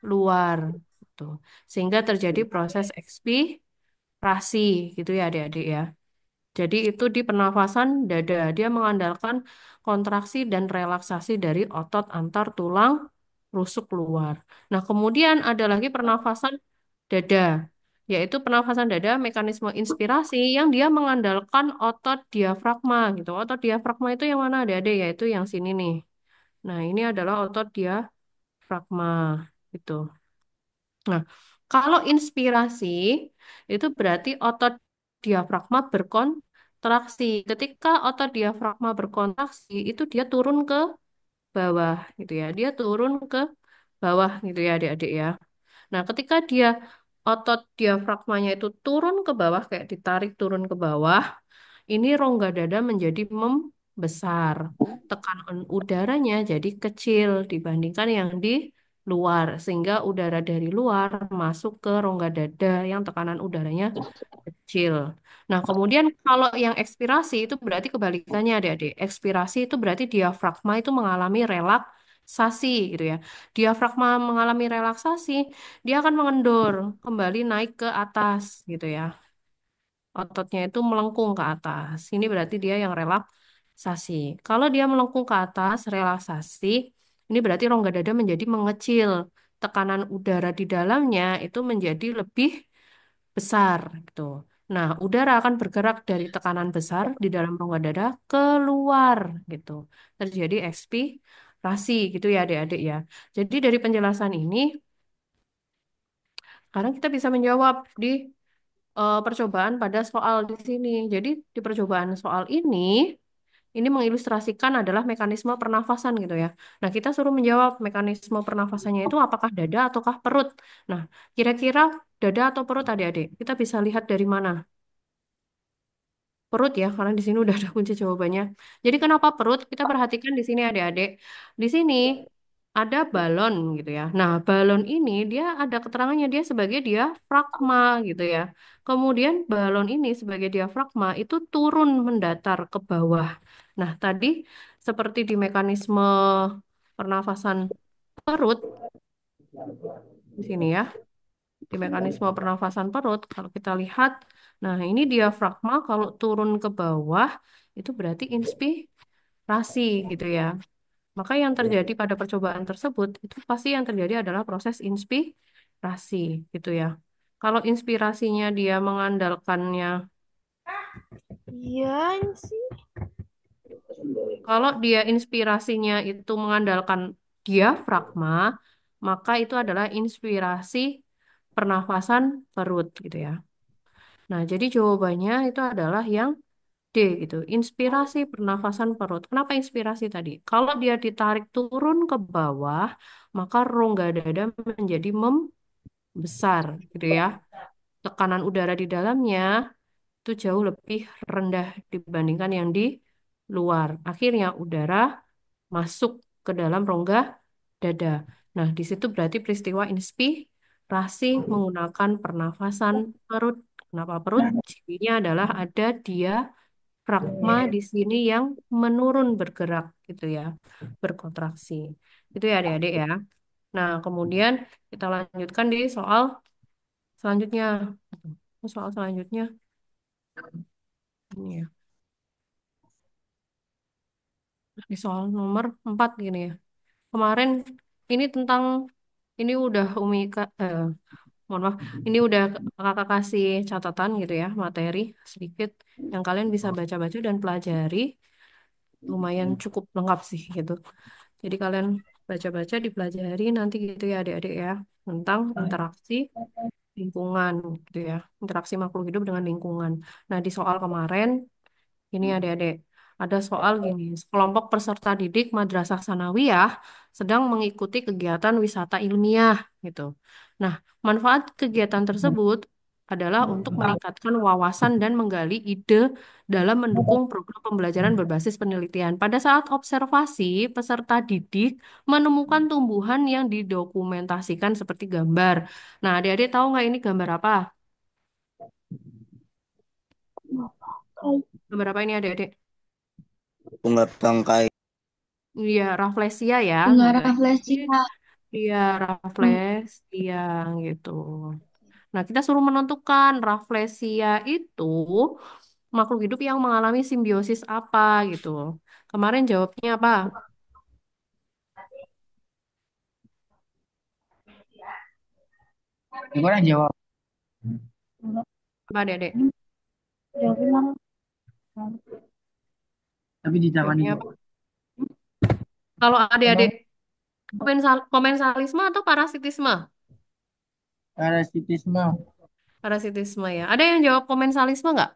luar. Gitu. Sehingga terjadi proses ekspirasi, gitu ya adik-adik ya. Jadi itu di pernafasan dada. Dia mengandalkan kontraksi dan relaksasi dari otot antar tulang rusuk luar. Nah, kemudian ada lagi pernafasan dada, yaitu pernafasan dada mekanisme inspirasi yang dia mengandalkan otot diafragma gitu. Otot diafragma itu yang mana adik-adik? Yaitu yang sini nih. Nah, ini adalah otot diafragma gitu. Nah, kalau inspirasi itu berarti otot diafragma berkontraksi. Ketika otot diafragma berkontraksi, itu dia turun ke bawah gitu ya. Dia turun ke bawah gitu ya adik-adik ya. Nah, ketika dia otot diafragmanya itu turun ke bawah kayak ditarik turun ke bawah, ini rongga dada menjadi membesar. Tekanan udaranya jadi kecil dibandingkan yang di luar, sehingga udara dari luar masuk ke rongga dada yang tekanan udaranya kecil. Nah, kemudian kalau yang ekspirasi itu berarti kebalikannya adik-adik. Ekspirasi itu berarti diafragma itu mengalami relaksasi gitu ya. Diafragma mengalami relaksasi, dia akan mengendur kembali naik ke atas gitu ya. Ototnya itu melengkung ke atas. Ini berarti dia yang relaksasi. Kalau dia melengkung ke atas, relaksasi, ini berarti rongga dada menjadi mengecil. Tekanan udara di dalamnya itu menjadi lebih besar gitu. Nah, udara akan bergerak dari tekanan besar di dalam rongga dada keluar gitu. Terjadi ekspirasi gitu ya adik-adik ya. Jadi dari penjelasan ini, sekarang kita bisa menjawab di percobaan pada soal di sini. Jadi di percobaan soal ini mengilustrasikan adalah mekanisme pernafasan gitu ya. Nah, kita suruh menjawab mekanisme pernafasannya itu apakah dada ataukah perut. Nah, kira-kira dada atau perut adik-adik? Kita bisa lihat dari mana? Perut ya, karena di sini udah ada kunci jawabannya. Jadi kenapa perut? Kita perhatikan di sini adik-adik. Di sini ada balon gitu ya. Nah, balon ini dia ada keterangannya dia sebagai diafragma gitu ya. Kemudian balon ini sebagai diafragma itu turun mendatar ke bawah. Nah, tadi seperti di mekanisme pernafasan perut di sini ya, di mekanisme pernafasan perut kalau kita lihat, nah ini diafragma kalau turun ke bawah itu berarti inspirasi gitu ya. Maka yang terjadi pada percobaan tersebut itu pasti yang terjadi adalah proses inspirasi gitu ya. Kalau inspirasinya dia mengandalkannya, Iya sih. kalau dia inspirasinya itu mengandalkan diafragma, maka itu adalah inspirasi pernafasan perut gitu ya. Nah, jadi jawabannya itu adalah yang D gitu. Inspirasi pernafasan perut. Kenapa inspirasi tadi? Kalau dia ditarik turun ke bawah, maka rongga dada menjadi membesar gitu ya. Tekanan udara di dalamnya itu jauh lebih rendah dibandingkan yang di luar. Akhirnya udara masuk ke dalam rongga dada. Nah, di situ berarti peristiwa inspirasi menggunakan pernafasan perut. Kenapa perut? Cirinya adalah ada diafragma di sini yang menurun bergerak gitu ya, berkontraksi. Itu ya adik-adik ya. Nah, kemudian kita lanjutkan di soal selanjutnya. Soal selanjutnya ini ya. Di soal nomor 4 gini ya. Kemarin ini tentang ini udah mohon maaf, ini udah kakak kasih catatan gitu ya, materi sedikit yang kalian bisa baca-baca dan pelajari, lumayan cukup lengkap sih gitu. Jadi kalian baca-baca, dipelajari nanti gitu ya adik-adik ya, tentang interaksi lingkungan gitu ya, interaksi makhluk hidup dengan lingkungan. Nah di soal kemarin, ini adik-adik, Ada soal gini, sekelompok peserta didik Madrasah Sanawiyah sedang mengikuti kegiatan wisata ilmiah gitu. Nah, manfaat kegiatan tersebut adalah untuk meningkatkan wawasan dan menggali ide dalam mendukung program pembelajaran berbasis penelitian. Pada saat observasi, peserta didik menemukan tumbuhan yang didokumentasikan seperti gambar. Nah, adik-adik tahu nggak ini gambar apa? Gambar apa ini adik-adik? Bunga bangkai. Iya, Rafflesia ya, Bunga gitu. rafflesia. Iya, Rafflesia gitu. Nah, kita suruh menentukan Rafflesia itu makhluk hidup yang mengalami simbiosis apa gitu. Kemarin jawabnya apa? Gimana jawab? Apa adik-adik? Jawabin. Tapi ditawani Jawabnya kok. apa? Kalau adik-adik komensalisme atau parasitisme? Parasitisme. Parasitisme ya. Ada yang jawab komensalisme nggak?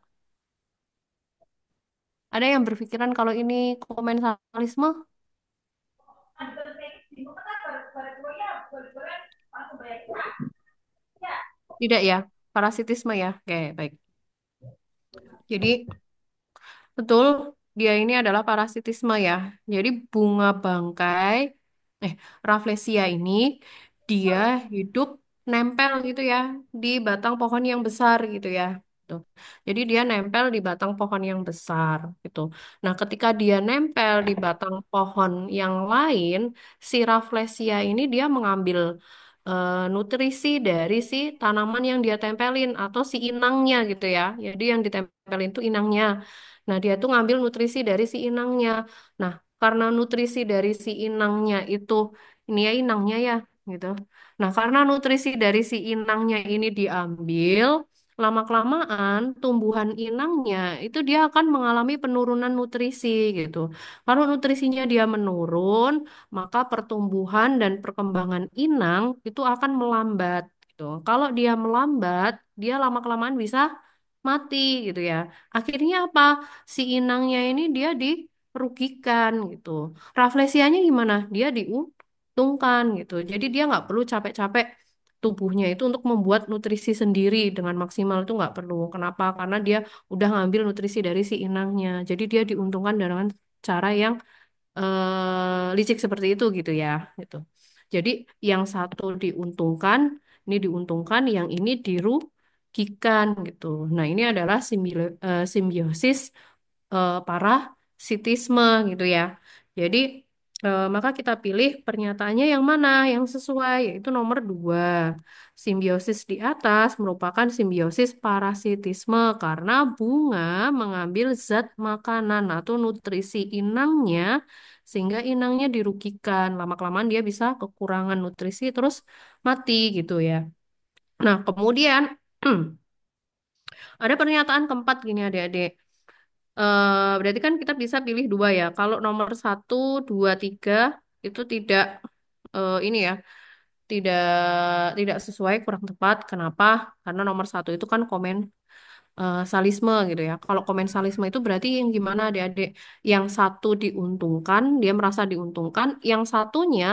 Ada yang berpikiran kalau ini komensalisme? Tidak ya, parasitisme ya. Oke, baik. Jadi betul, dia ini adalah parasitisme ya. Jadi bunga bangkai, eh, Rafflesia ini dia hidup nempel gitu ya di batang pohon yang besar gitu ya. Tuh. Jadi dia nempel di batang pohon yang besar gitu. Nah, ketika dia nempel di batang pohon yang lain, si Rafflesia ini dia mengambil nutrisi dari si tanaman yang dia tempelin atau si inangnya gitu ya. Jadi yang ditempelin itu inangnya. Nah, dia tuh ngambil nutrisi dari si inangnya. Nah, karena nutrisi dari si inangnya itu, ini ya inangnya ya, gitu. Nah, karena nutrisi dari si inangnya ini diambil, lama-kelamaan tumbuhan inangnya itu dia akan mengalami penurunan nutrisi gitu. Kalau nutrisinya dia menurun, maka pertumbuhan dan perkembangan inang itu akan melambat gitu. Kalau dia melambat, dia lama-kelamaan bisa mati gitu ya. Akhirnya apa? Si inangnya ini dia dirugikan gitu. Raflesianya gimana? Dia diuntungkan gitu. Jadi dia nggak perlu capek-capek tubuhnya itu untuk membuat nutrisi sendiri dengan maksimal itu nggak perlu. Kenapa? Karena dia udah ngambil nutrisi dari si inangnya. Jadi dia diuntungkan dengan cara yang licik seperti itu gitu ya. Gitu. Jadi yang satu diuntungkan, ini diuntungkan, yang ini dirugikan gitu. Nah ini adalah simbiosis parasitisme gitu ya. Jadi maka kita pilih pernyataannya yang mana yang sesuai, yaitu nomor 2. Simbiosis di atas merupakan simbiosis parasitisme karena bunga mengambil zat makanan atau nutrisi inangnya sehingga inangnya dirugikan. Lama-kelamaan dia bisa kekurangan nutrisi terus mati gitu ya. Nah, kemudian ada pernyataan keempat gini adik-adik. Berarti kan kita bisa pilih dua ya. Kalau nomor satu, dua, tiga itu tidak ini ya, tidak tidak sesuai, kurang tepat. Kenapa? Karena nomor satu itu kan salisme gitu ya. Kalau komensalisme itu berarti yang gimana adik-adik? Yang satu diuntungkan, dia merasa diuntungkan. Yang satunya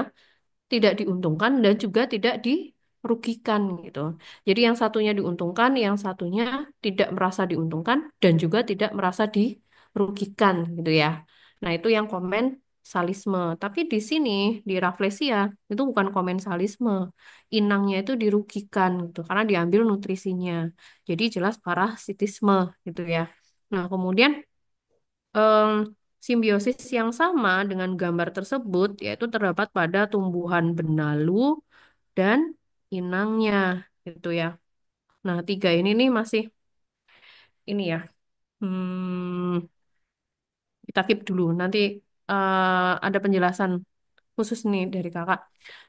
tidak diuntungkan dan juga tidak dirugikan gitu. Jadi yang satunya diuntungkan, yang satunya tidak merasa diuntungkan dan juga tidak merasa dirugikan gitu ya. Nah, itu yang komensalisme. Tapi di sini di Rafflesia itu bukan komensalisme. Inangnya itu dirugikan gitu karena diambil nutrisinya. Jadi jelas parasitisme gitu ya. Nah, kemudian em, simbiosis yang sama dengan gambar tersebut yaitu terdapat pada tumbuhan benalu dan inangnya gitu ya. Nah, tiga ini nih masih ini ya. Hmm, kita keep dulu. Nanti ada penjelasan khusus nih dari kakak.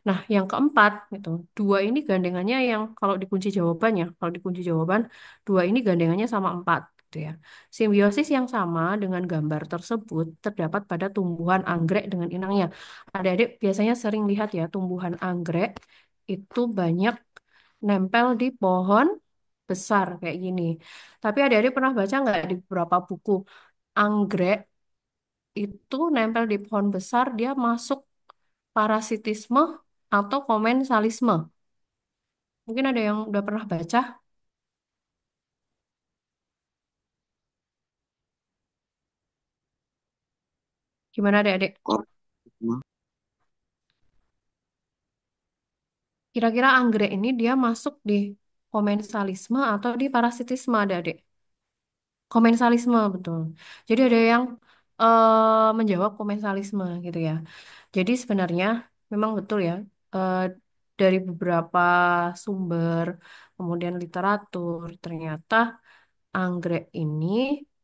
Nah, yang keempat gitu, dua ini gandengannya yang kalau dikunci jawabannya, kalau dikunci jawaban dua ini gandengannya sama empat gitu ya. Simbiosis yang sama dengan gambar tersebut terdapat pada tumbuhan anggrek dengan inangnya. Adik-adik biasanya sering lihat ya tumbuhan anggrek itu banyak nempel di pohon besar kayak gini. Tapi adik-adik pernah baca nggak di beberapa buku anggrek itu nempel di pohon besar, dia masuk parasitisme atau komensalisme. Mungkin ada yang udah pernah baca. Gimana adik-adik? Kok Kira-kira anggrek ini dia masuk di komensalisme atau di parasitisme adik-adik? Komensalisme, betul. Jadi ada yang menjawab komensalisme gitu ya. Jadi sebenarnya memang betul ya, eh, dari beberapa sumber, kemudian literatur, ternyata anggrek ini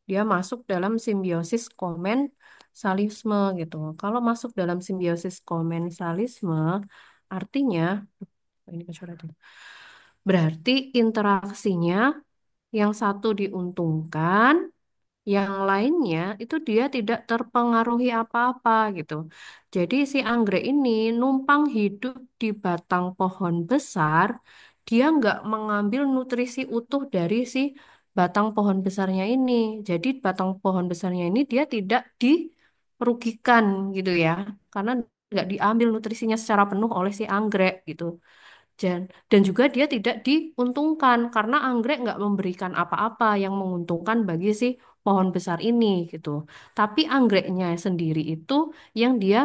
dia masuk dalam simbiosis komensalisme gitu. Kalau masuk dalam simbiosis komensalisme, artinya, ini kecoret ya. Berarti interaksinya yang satu diuntungkan, yang lainnya itu dia tidak terpengaruhi apa-apa gitu. Jadi si anggrek ini numpang hidup di batang pohon besar, dia nggak mengambil nutrisi utuh dari si batang pohon besarnya ini. Jadi batang pohon besarnya ini dia tidak dirugikan gitu ya, karena nggak diambil nutrisinya secara penuh oleh si anggrek gitu. Dan juga dia tidak diuntungkan karena anggrek nggak memberikan apa-apa yang menguntungkan bagi si pohon besar ini gitu. Tapi anggreknya sendiri itu yang dia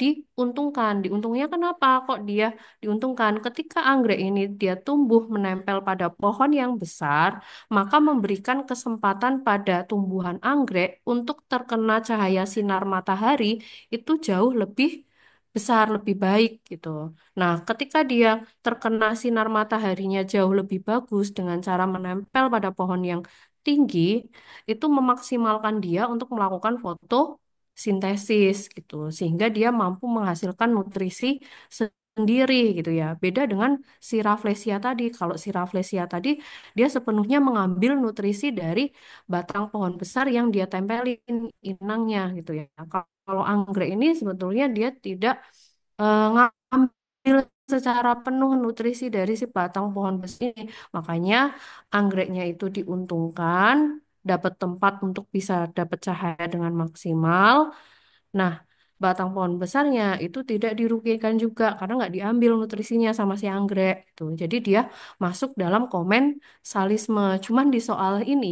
diuntungkan. Diuntungnya kenapa? Kok dia diuntungkan? Ketika anggrek ini dia tumbuh menempel pada pohon yang besar, maka memberikan kesempatan pada tumbuhan anggrek untuk terkena cahaya sinar matahari itu jauh lebih besar, lebih baik gitu. Nah, ketika dia terkena sinar mataharinya jauh lebih bagus dengan cara menempel pada pohon yang tinggi, itu memaksimalkan dia untuk melakukan fotosintesis gitu, sehingga dia mampu menghasilkan nutrisi sendiri gitu ya. Beda dengan si Rafflesia tadi. Kalau si Rafflesia tadi dia sepenuhnya mengambil nutrisi dari batang pohon besar yang dia tempelin inangnya gitu ya. Kalau anggrek ini sebetulnya dia tidak ngambil secara penuh nutrisi dari si batang pohon besar ini. Makanya anggreknya itu diuntungkan, dapat tempat untuk bisa dapat cahaya dengan maksimal. Nah, batang pohon besarnya itu tidak dirugikan juga karena nggak diambil nutrisinya sama si anggrek. Tuh. Jadi dia masuk dalam komen salisme. Cuman di soal ini,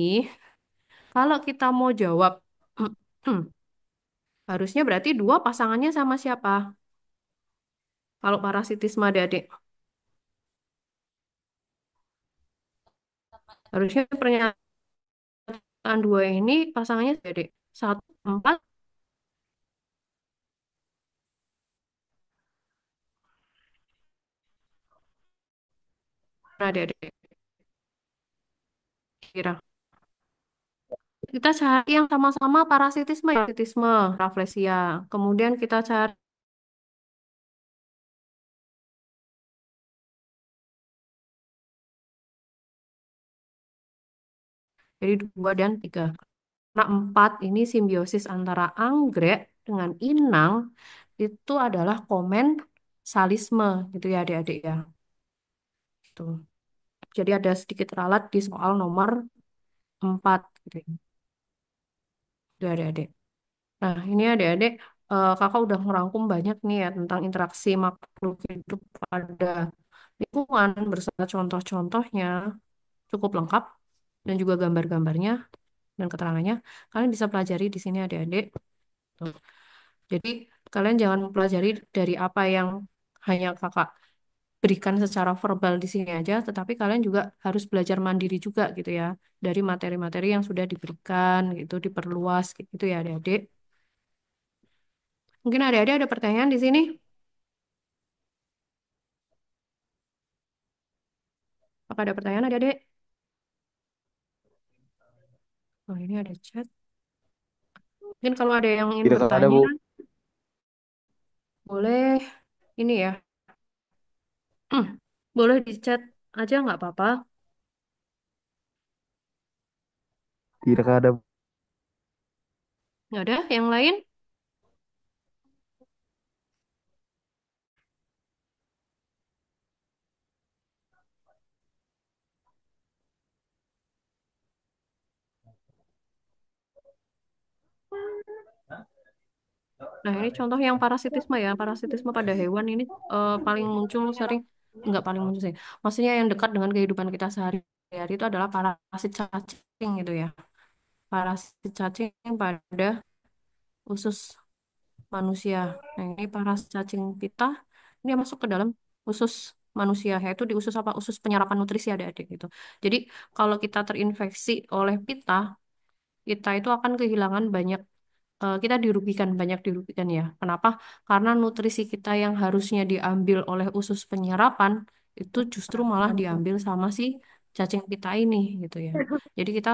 kalau kita mau jawab, harusnya berarti dua pasangannya sama siapa? Kalau parasitisme adik-adik. Harusnya pernyataan dua ini pasangannya jadi satu empat adik-adik kira. Kita cari yang sama-sama parasitisme ya, parasitisme, raflesia. Kemudian kita cari jadi dua dan tiga. Nah, empat ini simbiosis antara anggrek dengan inang itu adalah komensalisme gitu ya adik-adik ya. Tuh. Jadi ada sedikit ralat di soal nomor 4 gitu ya. Itu adik-adik. Nah, ini adik-adik, kakak udah ngerangkum banyak nih ya tentang interaksi makhluk hidup pada lingkungan bersama contoh-contohnya cukup lengkap dan juga gambar-gambarnya dan keterangannya. Kalian bisa pelajari di sini adik-adik. Tuh. Jadi kalian jangan mempelajari dari apa yang hanya kakak berikan secara verbal di sini aja, tetapi kalian juga harus belajar mandiri juga gitu ya dari materi-materi yang sudah diberikan gitu, diperluas gitu ya adik-adik. Mungkin adik-adik ada pertanyaan di sini? Apakah ada pertanyaan adik-adik? Oh, ini ada chat. Mungkin kalau ada yang ingin tidak ada, bertanya, Bu. boleh ini ya. Boleh di chat aja nggak apa-apa. Tidak ada. Nggak ada yang lain? Nah, ini contoh yang parasitisme ya. Parasitisme pada hewan ini paling muncul sering, enggak paling muncul sih. Maksudnya yang dekat dengan kehidupan kita sehari-hari itu adalah parasit cacing gitu ya. Parasit cacing pada usus manusia. Nah, ini parasit cacing pita, ini masuk ke dalam usus manusia, yaitu di usus apa? Usus penyerapan nutrisi adik-adik gitu. Jadi, kalau kita terinfeksi oleh pita, kita itu akan kehilangan banyak kita banyak dirugikan ya. Kenapa? Karena nutrisi kita yang harusnya diambil oleh usus penyerapan itu justru malah diambil sama si cacing pita ini gitu ya. Jadi kita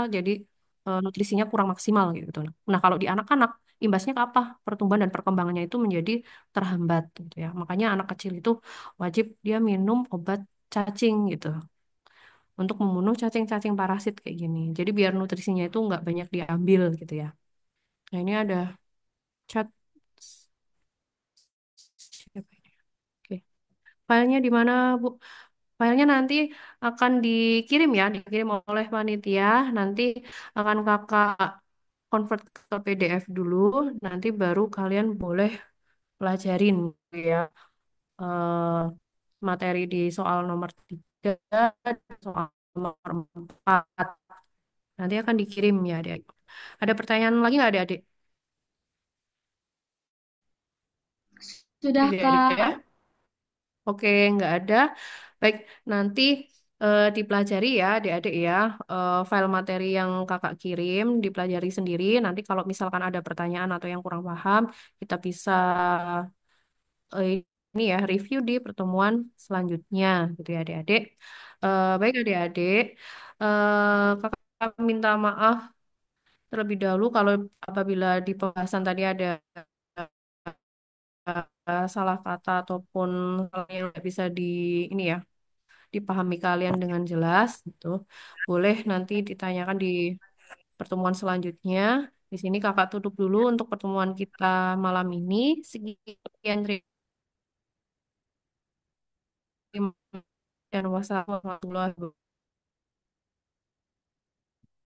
nutrisinya kurang maksimal gitu. Nah, kalau di anak-anak imbasnya ke apa? Pertumbuhan dan perkembangannya itu menjadi terhambat gitu ya. Makanya anak kecil itu wajib dia minum obat cacing gitu untuk membunuh cacing-cacing parasit kayak gini. Jadi biar nutrisinya itu nggak banyak diambil gitu ya. Nah, ini ada cat siapa ini? Oke. Filenya di mana, Bu? Filenya nanti akan dikirim ya, dikirim oleh panitia. Nanti akan kakak convert ke PDF dulu. Nanti baru kalian boleh pelajarin ya eh, materi di soal nomor 3, soal nomor 4. Nanti akan dikirim ya, adik. Ada pertanyaan lagi nggak, adik-adik? Sudah, Adik-adik Kak. ya? Oke, nggak ada. Baik, nanti dipelajari ya, adik-adik ya. File materi yang kakak kirim, dipelajari sendiri. Nanti kalau misalkan ada pertanyaan atau yang kurang paham, kita bisa eh, ini ya, review di pertemuan selanjutnya, gitu ya, adik-adik. Baik, adik-adik. Kakak minta maaf terlebih dahulu kalau apabila di pembahasan tadi ada salah kata ataupun hal yang nggak bisa ini ya dipahami kalian dengan jelas gitu. Boleh nanti ditanyakan di pertemuan selanjutnya. Di sini kakak tutup dulu untuk pertemuan kita malam ini. Sekian terima kasih dan wassalamualaikum warahmatullahi wabarakatuh.